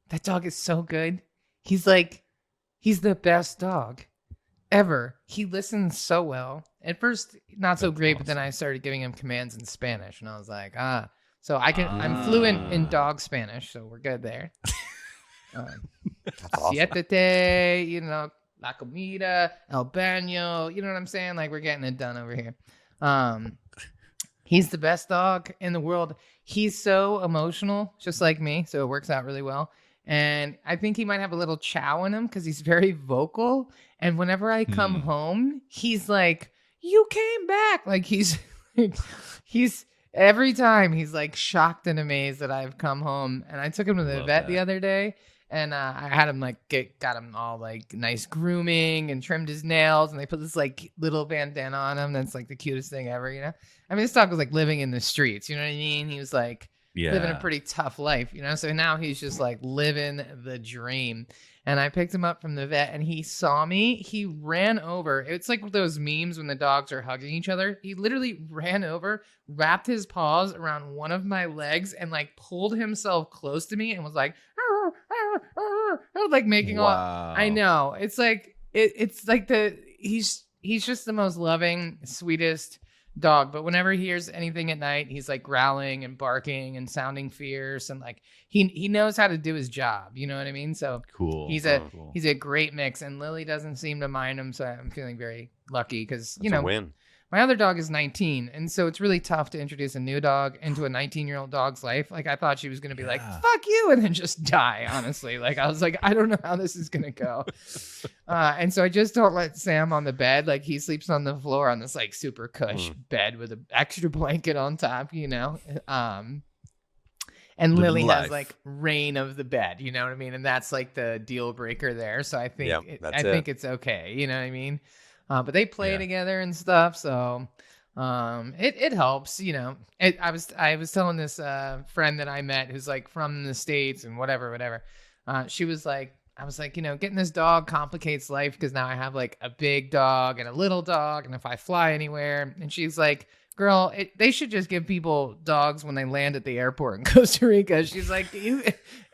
that dog is so good. He's the best dog ever. He listens so well. At first, not so That's great, but then awesome. I started giving him commands in Spanish, and I was like, So I'm fluent in dog Spanish, so we're good there. That's awesome. Siéntate, la comida, el baño, you know what I'm saying? Like, we're getting it done over here. He's the best dog in the world. He's so emotional, just like me, so it works out really well. And I think he might have a little chow in him because he's very vocal. And whenever I come home, he's like, "You came back!" Like he's every time he's like shocked and amazed that I've come home. And I took him to the vet the other day, and I had him got him all like nice grooming and trimmed his nails, and they put this like little bandana on him. That's like the cutest thing ever. I mean, this dog was like living in the streets. You know what I mean? He was like living a pretty tough life, So now he's just like living the dream. And I picked him up from the vet, and he saw me. He ran over. It's like those memes when the dogs are hugging each other. He literally ran over, wrapped his paws around one of my legs, and like pulled himself close to me and was like, like making all. I know. It's like it's like he's just the most loving, sweetest dog. But whenever he hears anything at night, he's like growling and barking and sounding fierce, and like he knows how to do his job. You know what I mean? So cool. He's a great mix, and Lily doesn't seem to mind him. So I'm feeling very lucky because a win. My other dog is 19, and so it's really tough to introduce a new dog into a 19-year-old dog's life. Like, I thought she was going to be like, fuck you, and then just die, honestly. Like, I was like, I don't know how this is going to go. And so I just don't let Sam on the bed. Like, he sleeps on the floor on this, like, super cush bed with an extra blanket on top, And Lily has, like, reign of the bed, you know what I mean? And that's, like, the deal breaker there. So I think think it's okay, you know what I mean? But they play together and stuff, so it helps, I was telling this friend that I met who's like from the States and whatever. She was like, I was like, getting this dog complicates life because now I have like a big dog and a little dog, and if I fly anywhere, and she's like, girl, they should just give people dogs when they land at the airport in Costa Rica. She's like,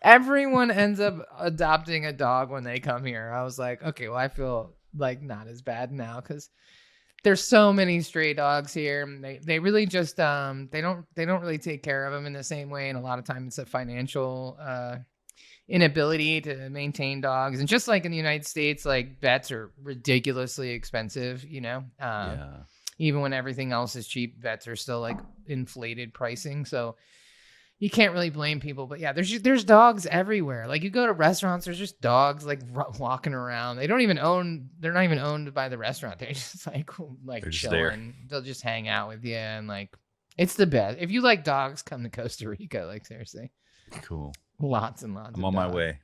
everyone ends up adopting a dog when they come here. I was like, okay, well, I feel like not as bad now because there's so many stray dogs here. They really just they don't really take care of them in the same way, and a lot of times it's a financial inability to maintain dogs. And just like in the United States, like vets are ridiculously expensive, even when everything else is cheap, vets are still like inflated pricing. So you can't really blame people, but yeah, there's dogs everywhere. Like you go to restaurants, there's just dogs like walking around. They're not even owned by the restaurant. They're just like they're chilling. They'll just hang out with you, and like it's the best. If you like dogs, come to Costa Rica. Like seriously, cool. Lots and lots. I'm on my way.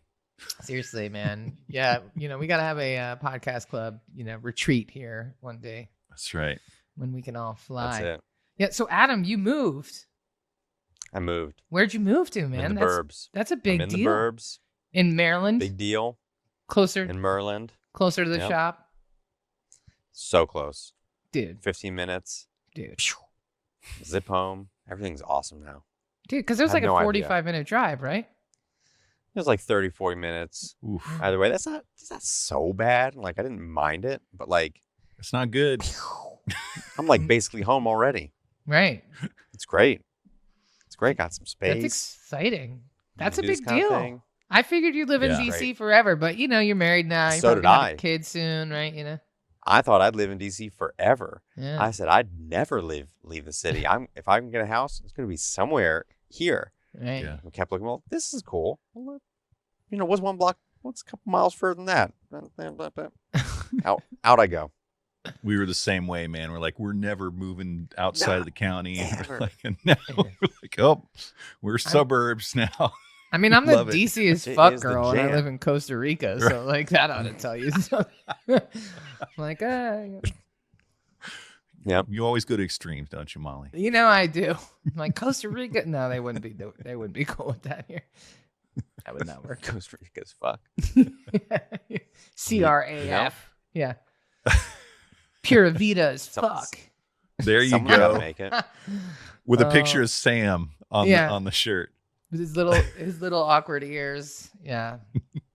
Seriously, man. Yeah, we gotta have a podcast club, retreat here one day. That's right. When we can all fly. That's it. Yeah. So Adam, you moved. I moved. Where'd you move to, man? In the burbs. That's a big I'm in deal. the burbs. In Maryland? Big deal. Closer. In Maryland. Closer to the shop? So close. Dude. 15 minutes. Dude. Zip home. Everything's awesome now. Dude, because it was like a 45-minute drive, right? It was like 30, 40 minutes. Oof. Either way, that's not so bad. Like, I didn't mind it, but like... It's not good. I'm like basically home already. Right. It's great. It's great. Got some space. That's exciting. That's a Do this big kind of deal. thing. I figured you'd live in DC forever, but you're married now. You're So probably did gonna have I. a kid soon, right? I thought I'd live in DC forever. Yeah. I said I'd never leave the city. If I can get a house, it's going to be somewhere here. Right. Yeah. We kept looking. Well, this is cool. Well, what's one block? What's a couple miles further than that? Out I go. We were the same way, man. We're like, we're never moving outside of the county. Never. And now we're like, oh, we're suburbs now. I mean, I'm the Love it. DC as It fuck is the girl, and I jam. live in Costa Rica, so like that ought to tell you something. I'm like, Yep. You always go to extremes, don't you, Molly? I do. I'm like Costa Rica. No, they wouldn't be cool with that here. That would not work. Costa Rica's fuck. CRAF. Yeah. Pura Vida as fuck. There you Someone gotta go. make it. With a picture of Sam on the shirt. With his little awkward ears. Yeah.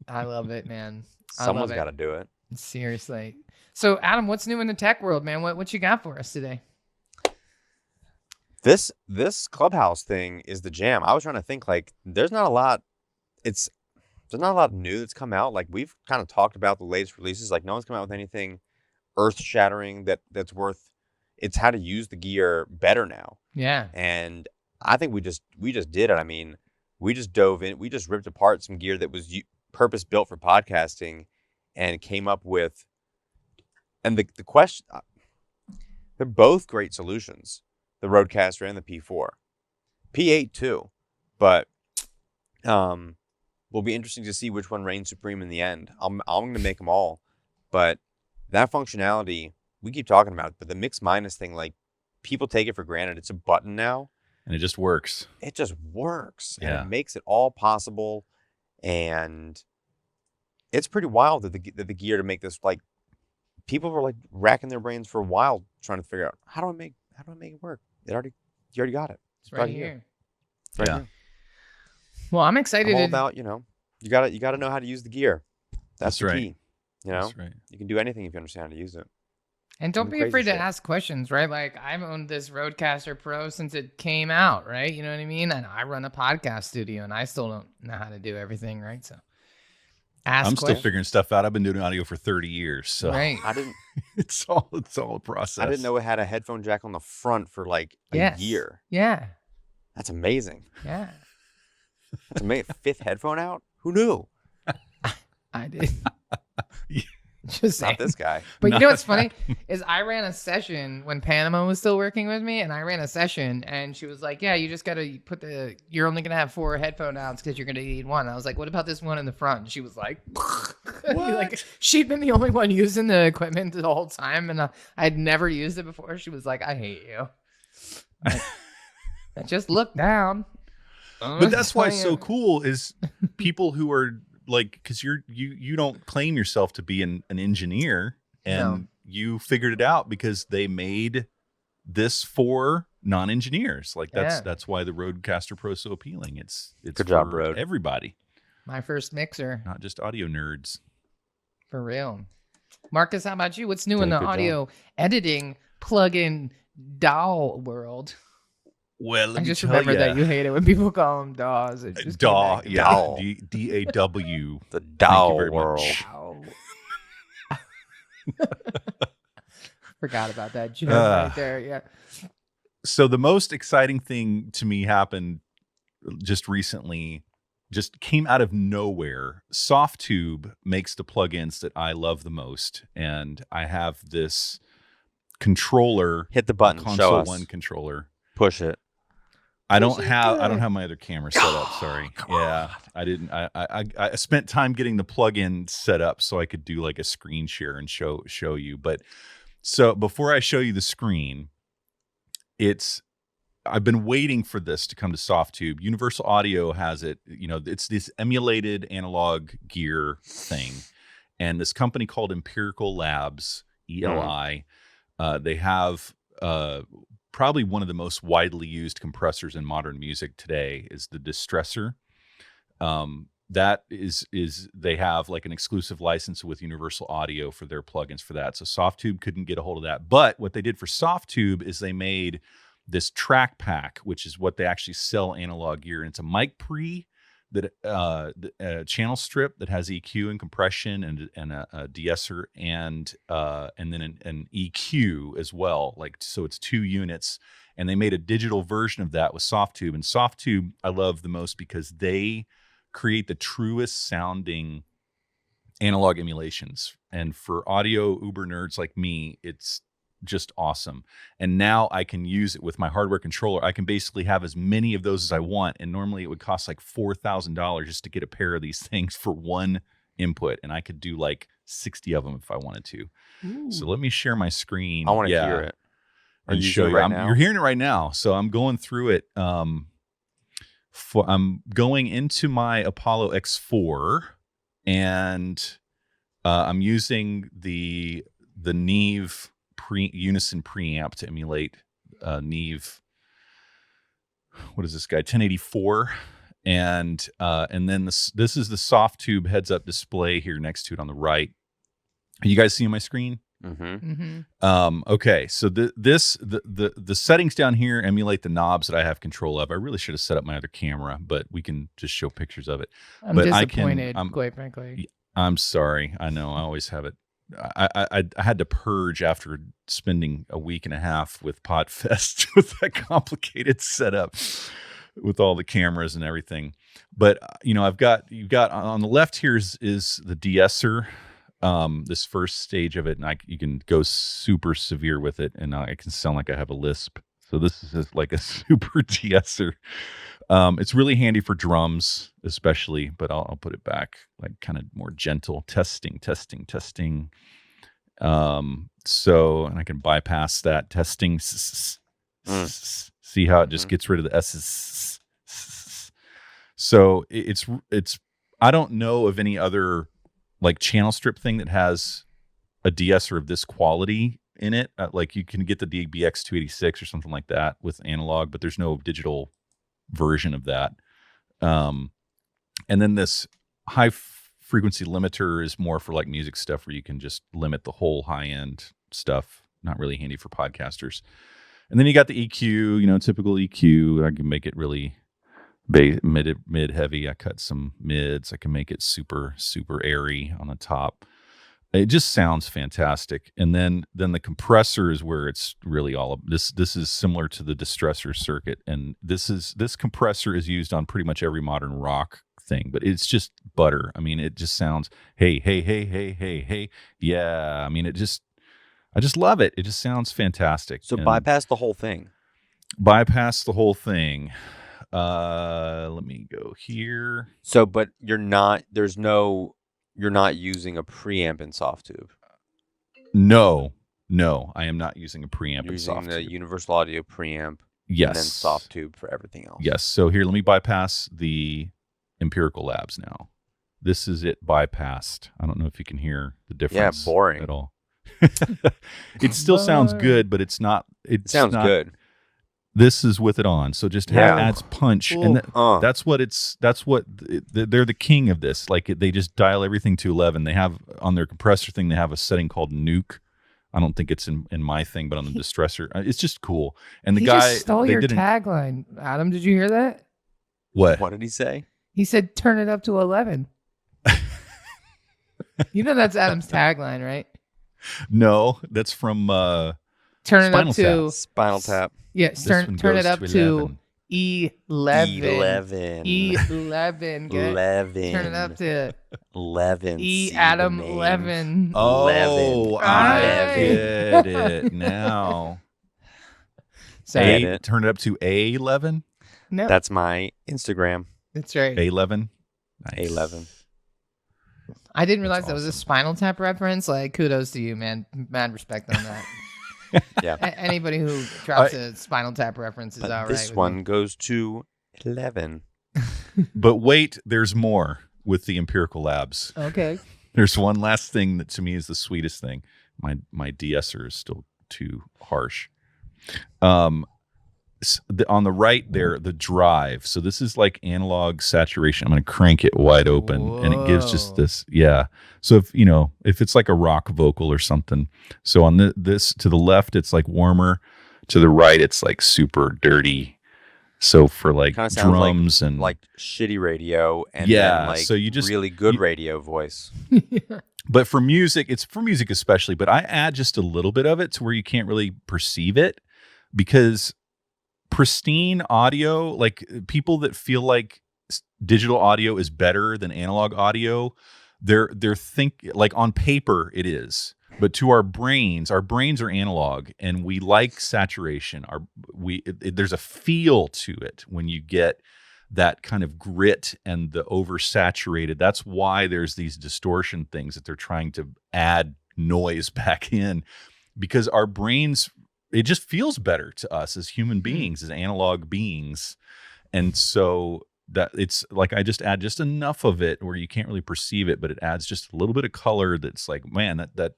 I love it, man. Someone's got to do it. Seriously. So, Adam, what's new in the tech world, man? What you got for us today? This Clubhouse thing is the jam. I was trying to think, like, there's not a lot new that's come out. Like, we've kind of talked about the latest releases. Like, no one's come out with anything earth-shattering that's worth. It's how to use the gear better now. Yeah. And I think we just did it. I mean, we just dove in. We just ripped apart some gear that was purpose built for podcasting, and came up with. And the question, they're both great solutions. The RODECaster and the P4, P8 too, but will be interesting to see which one reigns supreme in the end. I'm going to make them all, but that functionality we keep talking about, but the mix minus thing, like, people take it for granted. It's a button now, and it just works. It just works, Yeah. and it makes it all possible. And it's pretty wild that the gear to make this, like, people were like racking their brains for a while trying to figure out how do I make it work. You already got it. It's right here. It's right Yeah. here. Well, I'm excited. I'm all about, you gotta know how to use the gear. That's the right. key. That's right. You can do anything if you understand how to use it. And don't Some be crazy afraid to shit. ask questions, right? Like, I've owned this RODECaster Pro since it came out, right? You know what I mean? And I run a podcast studio, and I still don't know how to do everything, right? So ask I'm questions. still figuring stuff out. I've been doing audio for 30 years, so Right. I didn't it's all a process. I didn't know it had a headphone jack on the front for like a Yes. year. Yeah. That's amazing. Yeah. That's amazing. Fifth headphone out? Who knew? I did. Yeah. Just saying. Not this guy. But you know what's funny is I ran a session when Panama was still working with me, and I ran a session, and she was like, "Yeah, you just gotta you're only gonna have 4 headphone outs because you're gonna need one." I was like, "What about this one in the front?" And she was like, like she'd been the only one using the equipment the whole time, and I'd never used it before. She was like, "I hate you." I just look down. But that's why it's so cool is people who are like, because you don't claim yourself to be an engineer, and No. you figured it out because they made this for non-engineers. Like that's why the RODECaster Pro is so appealing. It's Good job, for Rode. everybody, My first mixer, not just audio nerds. for real. Marcus, how about you? What's new in Did a the good job. audio editing plugin DAW world? Well, let I me just tell remember ya, that you hate it when people call them DAWs. It just came DAW, back to me. yeah, DAW. DAW. The Thank you DAW very world. much. Ow. Forgot about that joke right there. Yeah. So the most exciting thing to me happened just recently, just came out of nowhere. Softube makes the plugins that I love the most, and I have this controller, Hit the button. Show console us. one controller. Push it. I don't Push it have good. my other camera set up. Sorry. Yeah, I didn't. I spent time getting the plugin set up so I could do like a screen share and show you. But so before I show you the screen, I've been waiting for this to come to Softube. Universal Audio has it. You know, it's this emulated analog gear thing, and this company called Empirical Labs, ELI, they have probably one of the most widely used compressors in modern music today is the Distressor. That is they have like an exclusive license with Universal Audio for their plugins for that. So Softube couldn't get a hold of that. But what they did for Softube is they made this track pack, which is what they actually sell analog gear. And it's a mic pre that channel strip that has EQ and compression and a de-esser and then an EQ as well. Like, so it's 2 units, and they made a digital version of that with Softube. And Softube I love the most because they create the truest sounding analog emulations. And for audio uber nerds like me, it's just awesome. And now I can use it with my hardware controller. I can basically have as many of those as I want. And normally it would cost like $4,000 just to get a pair of these things for one input. And I could do like 60 of them if I wanted to. Ooh. So let me share my screen. I want to hear it. Are And you show using it you. right now? You're hearing it right now. So I'm going through it. I'm going into my Apollo X4, and I'm using the Neve unison preamp to emulate Neve. What is this guy? 1084, and then this is the softube heads-up display here next to it on the right. Are you guys seeing my screen? Okay, so the settings down here emulate the knobs that I have control of. I really should have set up my other camera, but we can just show pictures of it. I'm but disappointed, quite frankly. I'm sorry. I know. I always have it. I had to purge after spending a week and a half with Podfest with that complicated setup with all the cameras and everything. But you've got on the left here is the de-esser. This first stage of it, and you can go super severe with it, and I can sound like I have a lisp. So this is just like a super de-esser. It's really handy for drums, especially, but I'll put it back like kind of more gentle. Testing. So, and I can bypass that testing. See how it just gets rid of the S's. So it's. I don't know of any other like channel strip thing that has a de-esser of this quality in it. Like you can get the DBX 286 or something like that with analog, but there's no digital version of that. And then this high frequency limiter is more for like music stuff where you can just limit the whole high end stuff. Not really handy for podcasters. And then you got the EQ, typical EQ. I can make it really mid heavy. I cut some mids. I can make it super airy on the top. It just sounds fantastic. And then the compressor is where it's really all of this. This is similar to the distressor circuit, and this compressor is used on pretty much every modern rock thing. But it's just butter. I mean, it just sounds hey. Yeah. I mean, I just love it. It just sounds fantastic. So bypass the whole thing. Let me go here. So, but you're not using a preamp in softube. No, I am not using a preamp in using softube. the universal audio preamp. Yes. And then softube for everything else. Yes. So here, let me bypass the Empirical Labs now. This is it bypassed. I don't know if you can hear the difference. Yeah, boring at all. It still sounds good, but it's not. It sounds good. This is with it on, so just adds punch, Ooh. and that's what they're the king of this. Like they just dial everything to 11. They have on their compressor thing, they have a setting called nuke. I don't think it's in my thing, but on the distressor, it's just cool. And the guy just stole your tagline, Adam. Did you hear that? What did he say? He said, "Turn it up to 11." That's Adam's tagline, right? No, that's from turn it up to Spinal Tap. Yeah, turn it up to 11. 11. 11. Turn it up to 11. Adam 11. Oh, 11. I get it now. Sorry. Turn it up to A11. No, that's my Instagram. That's right. A11. Nice. A11. I didn't realize that was a Spinal Tap reference. Like, kudos to you, man. Mad respect on that. Yeah. Anybody who drops a Spinal Tap reference is all right. This one goes to 11. But wait, there's more with the Empirical Labs. Okay. There's one last thing that to me is the sweetest thing. My de-esser is still too harsh. On the right there, the drive. So this is like analog saturation. I'm going to crank it wide open, and it gives just this. Yeah. So if it's like a rock vocal or something. So on this to the left, it's like warmer. To the right, it's like super dirty. So for like drums and like shitty radio, and then like so you just really good radio voice. But for music, it's for music especially. But I add just a little bit of it to where you can't really perceive it, because pristine audio, like people that feel like digital audio is better than analog audio, they're like on paper it is, but to our brains are analog, and we like saturation. There's a feel to it when you get that kind of grit and the oversaturated. That's why there's these distortion things that they're trying to add noise back in, because our brains, it just feels better to us as human beings, as analog beings. And so that it's like I just add just enough of it where you can't really perceive it, but it adds just a little bit of color that's like, man, that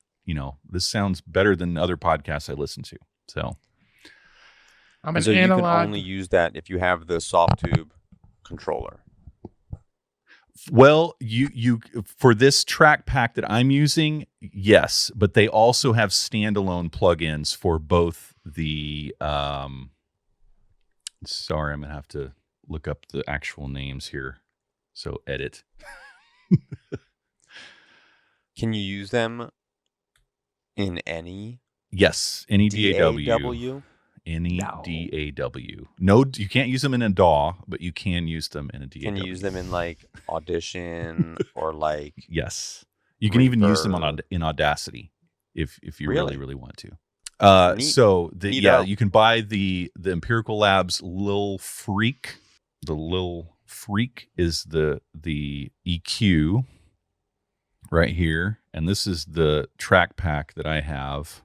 this sounds better than other podcasts I listen to. So I'm an so analog. You can only use that if you have the softube controller. Well, you for this track pack that I'm using, yes, but they also have standalone plugins for both the sorry, I'm gonna have to look up the actual names here. So edit. Can you use them in any Yes, any DAW. DAW? Any No. DAW. No, you can't use them in a DAW, but you can use them in a DAW. Can you use them in like Audition or like Yes. You can even use them Reverb? in Audacity if you Really? really want to. Neat. So Neato. you can buy the Empirical Labs Lil Freak. The Lil Freak is the EQ right here, and this is the track pack that I have.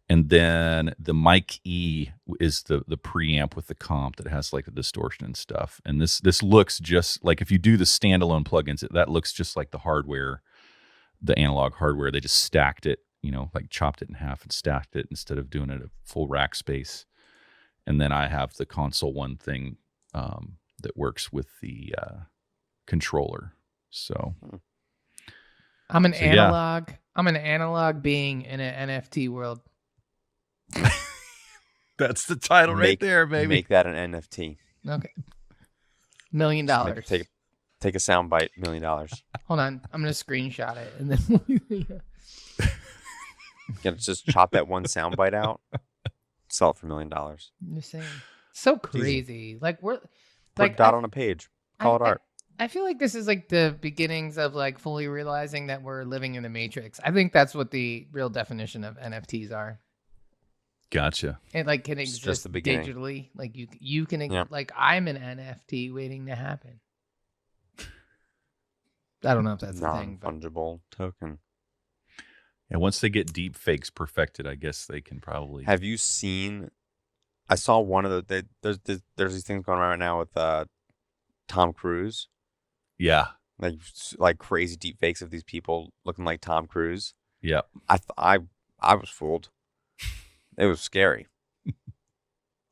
And then the Mic E is the preamp with the comp that has like the distortion and stuff. And this looks just like, if you do the standalone plugins, that looks just like the hardware, the analog hardware. They just stacked it, like chopped it in half and stacked it instead of doing it at full rack space. And then I have the console one thing that works with the controller. So I'm an yeah. analog. I'm an analog being in an NFT world. That's the title right there, baby. Make that an NFT. Okay. $1 million. Take a soundbite, $1 million. Hold on. I'm gonna screenshot it and then Gonna just chop that one soundbite out, sell it for $1 million. I'm just saying. So crazy. Like we're Put like a dot on a page. Call it art. I feel like this is like the beginnings of like fully realizing that we're living in the Matrix. I think that's what the real definition of NFTs are. Gotcha. It like can It's exist just the beginning. digitally. Like you can Yeah. like I'm an NFT waiting to happen. I don't know if that's a thing. But Non-fungible token. And once they get deep fakes perfected, I guess they can probably. Have you seen? I saw one of there's these things going around right now with Tom Cruise, Yeah. like crazy deep fakes of these people looking like Tom Cruise. Yeah. I was fooled. It was scary.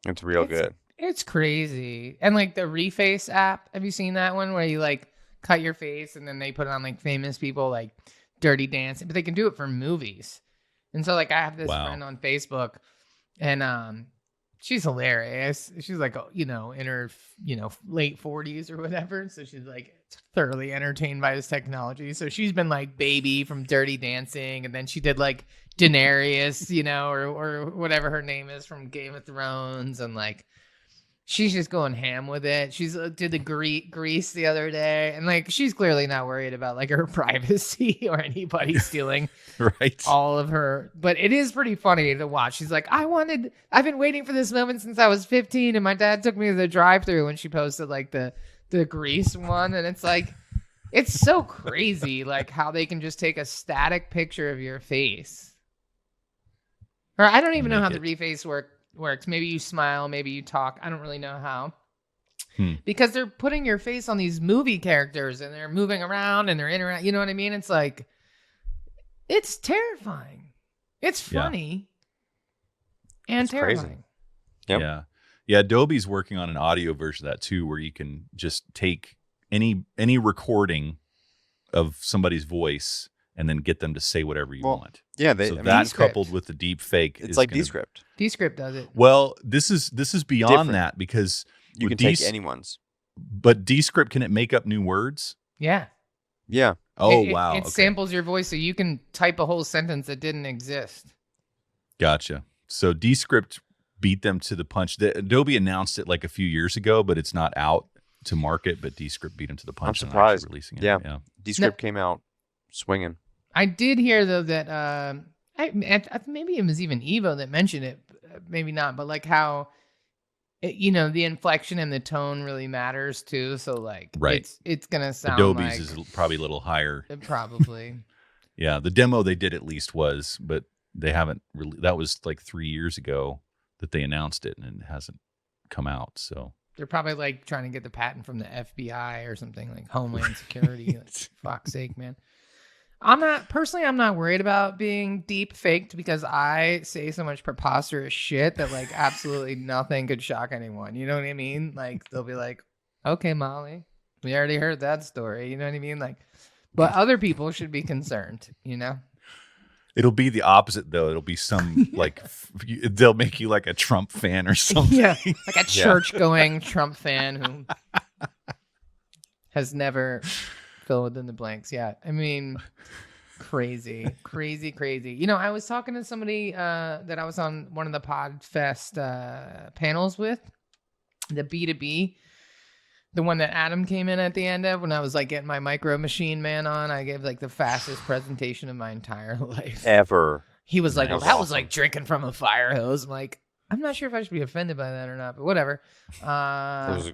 It's real good. It's crazy. And like the Reface app, have you seen that one where you like cut your face and then they put it on like famous people like Dirty Dancing, but they can do it for movies. And so like I have this friend on Facebook and she's hilarious. She's like, in her, late 40s or whatever. So she's like thoroughly entertained by this technology. So she's been like Baby from Dirty Dancing. And then she did like Daenerys, or whatever her name is from Game of Thrones. And like, she's just going ham with it. She's did the Grease the other day. And like, she's clearly not worried about like her privacy or anybody stealing Right. all of her. But it is pretty funny to watch. She's like, I've been waiting for this moment since I was 15. And my dad took me to the drive-thru when she posted like the Grease one. And it's like, it's so crazy like how they can just take a static picture of your face. Or I don't even know how the Reface works. Maybe you smile, maybe you talk. I don't really know how. Because they're putting your face on these movie characters and they're moving around and they're interacting. You know what I mean? It's like, it's terrifying. It's funny and It's terrifying. crazy. Yep. Yeah. Yeah. Adobe's working on an audio version of that too, where you can just take any recording of somebody's voice and then get them to say whatever you want. Yeah, So that coupled with the deep fake, it's like Descript. Descript does it. Well, this is beyond Different. that because You can take anyone's. But Descript, can it make up new words? Yeah. Yeah. Oh, It wow. Okay. samples your voice so you can type a whole sentence that didn't exist. Gotcha. So Descript beat them to the punch. Adobe announced it like a few years ago, but it's not out to market. But Descript beat them to the punch. I'm surprised. Releasing it. Yeah. Descript came out swinging. I did hear though that maybe it was even Evo that mentioned it, maybe not, but like how the inflection and the tone really matters too. So like, it's gonna sound Adobe's like, is probably a little higher. Probably. Yeah, the demo they did at least was, but they haven't really. That was like 3 years ago that they announced it, and it hasn't come out. So they're probably like trying to get the patent from the FBI or something, like Homeland Security. Like, fuck's sake, man. I'm not worried about being deep faked because I say so much preposterous shit that like absolutely nothing could shock anyone. You know what I mean? Like they'll be like, okay, Molly, We already heard that story. You know what I mean? Like, but other people should be concerned, you know? It'll be the opposite though. It'll be some like they'll make you like a Trump fan or something. Yeah, like a church-going Trump fan who has never filled in the blanks. Yeah, I mean, crazy. You know, I was talking to somebody that I was on one of the PodFest panels with, the B2B. The one that Adam came in at the end of when I was like getting my Micro Machine Man on. I gave like the fastest presentation of my entire life Ever. He was like, That was that was awesome. like drinking from a fire hose. I'm like, I'm not sure if I should be offended by that or not, but whatever. It was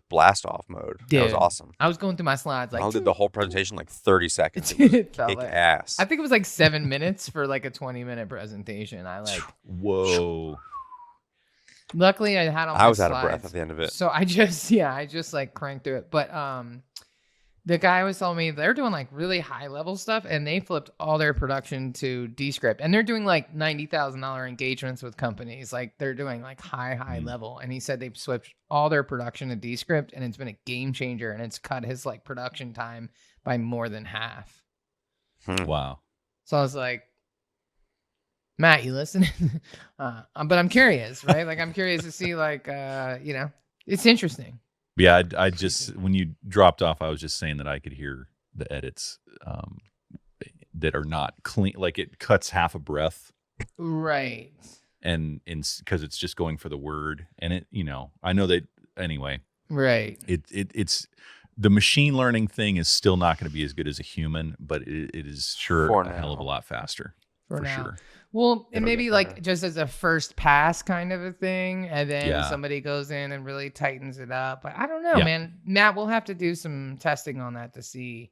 blast off mode. That was Dude, awesome. I was going through my slides like I did the whole presentation in like 30 seconds. It was it felt kick like, ass. I think it was like 7 minutes for like a 20-minute presentation. I like, Whoa. luckily I had all my I was slides. out of breath at the end of it. So I just like cranked through it. But the guy was telling me they're doing like really high level stuff and they flipped all their production to Descript and they're doing like $90,000 engagements with companies. Like they're doing like high level. And he said they've switched all their production to Descript and it's been a game changer and it's cut his like production time by more than half. Wow. So I was like, Matt, you listening? But I'm curious, right? Like I'm curious to see like, you know, it's interesting. Yeah, I just when you dropped off, I was just saying that I could hear the edits that are not clean. Like it cuts half a breath, Right. and because it's just going for the word, and it, you know, I know that anyway. Right. It's the machine learning thing is still not going to be as good as a human, but it is sure For a hell of a now. lot faster for now. sure. Well, and It'll maybe get like better. just as a first pass kind of a thing, and then Yeah. somebody goes in and really tightens it up. But I don't know, Yeah. man. Matt, we'll have to do some testing on that to see,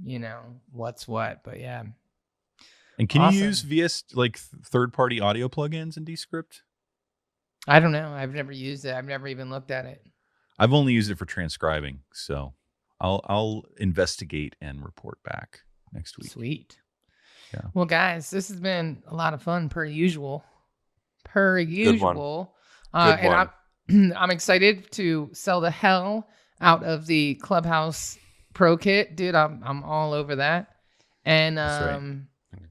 you know, what's what. But yeah, And can Awesome. you use VS like third-party audio plugins in Descript? I don't know. I've never used it. I've never even looked at it. I've only used it for transcribing, so I'll investigate and report back next week. Sweet. Yeah. Well, guys, this has been a lot of fun per usual. Per one. usual. Good And I'm excited to sell the hell out of the Clubhouse Pro Kit, dude. I'm all over that. And That's right.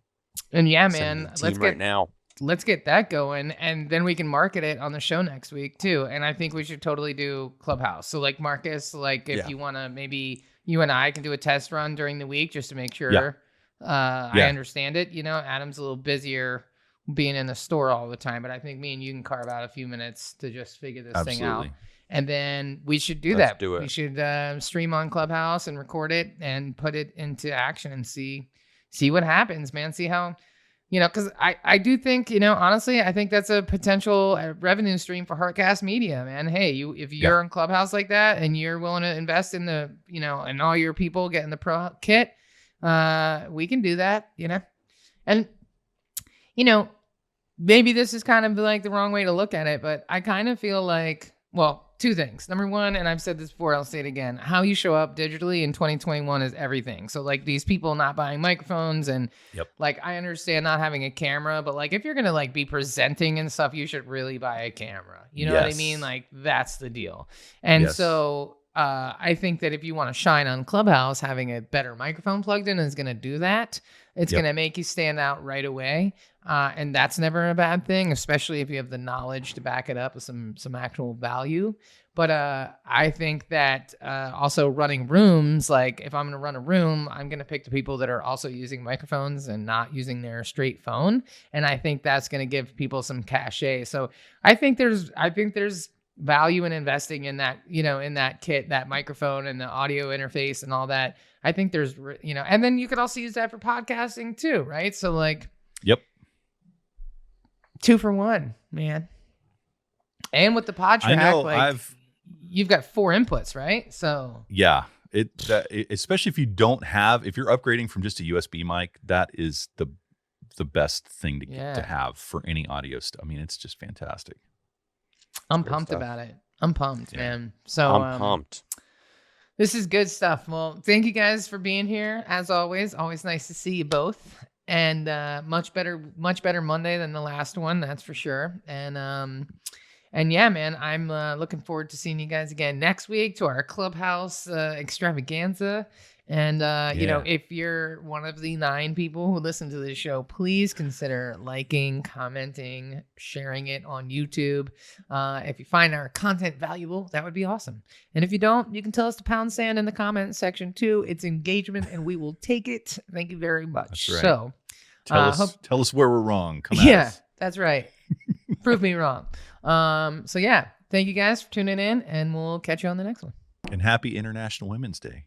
and yeah, Sending man, the team right now. let's get that going, and then we can market it on the show next week too. And I think we should totally do Clubhouse. So like Marcus, like if Yeah. you want to, maybe you and I can do a test run during the week just to make sure Yeah. I Yeah. understand it. You know, Adam's a little busier being in the store all the time, but I think me and you can carve out a few minutes to just figure this thing out. Absolutely. And then we should do Let's that. do it. We should stream on Clubhouse and record it and put it into action and see what happens, man. See how, you know, because I do think, you know, honestly, I think that's a potential revenue stream for Heartcast Media, man. Hey, if you're in Clubhouse like that and you're willing to invest in the, you know, and all your people getting the pro kit, we can do that, you know. And, you know, maybe this is kind of like the wrong way to look at it, but I kind of feel like, well, two things. Number one, and I've said this before, I'll say it again, how you show up digitally in 2021 is everything. So like these people not buying microphones and like, I understand not having a camera, but like if you're going to like be presenting and stuff, you should really buy a camera. You know what I mean? Like that's the deal. And so I think that if you want to shine on Clubhouse, having a better microphone plugged in is going to do that. It's going to make you stand out right away. And that's never a bad thing, especially if you have the knowledge to back it up with some actual value. But I think that also running rooms, like if I'm going to run a room, I'm going to pick the people that are also using microphones and not using their straight phone. And I think that's going to give people some cachet. So I think there's value in investing in that, you know, in that kit, that microphone and the audio interface and all that. I think there's, you know, and then you could also use that for podcasting too, right? So like, 2 for 1, man. And with the pod track, I know like you've got 4 inputs, right? So especially if you don't have, if you're upgrading from just a USB mic, that is the best thing to have for any audio stuff. I mean, it's just fantastic. I'm pumped about it. I'm pumped, man. So I'm pumped. This is good stuff. Well, thank you guys for being here. As always nice to see you both. And much better Monday than the last one, that's for sure. And And yeah, man, I'm looking forward to seeing you guys again next week to our Clubhouse extravaganza. And, you know, Yeah. if you're one of the 9 people who listen to this show, please consider liking, commenting, sharing it on YouTube. If you find our content valuable, that would be awesome. And if you don't, you can tell us to pound sand in the comment section too. It's engagement and we will take it. Thank you very much. That's right. So Tell us where we're wrong. Come at yeah, us. that's right. Prove me wrong. So yeah, thank you guys for tuning in and we'll catch you on the next one. And happy International Women's Day.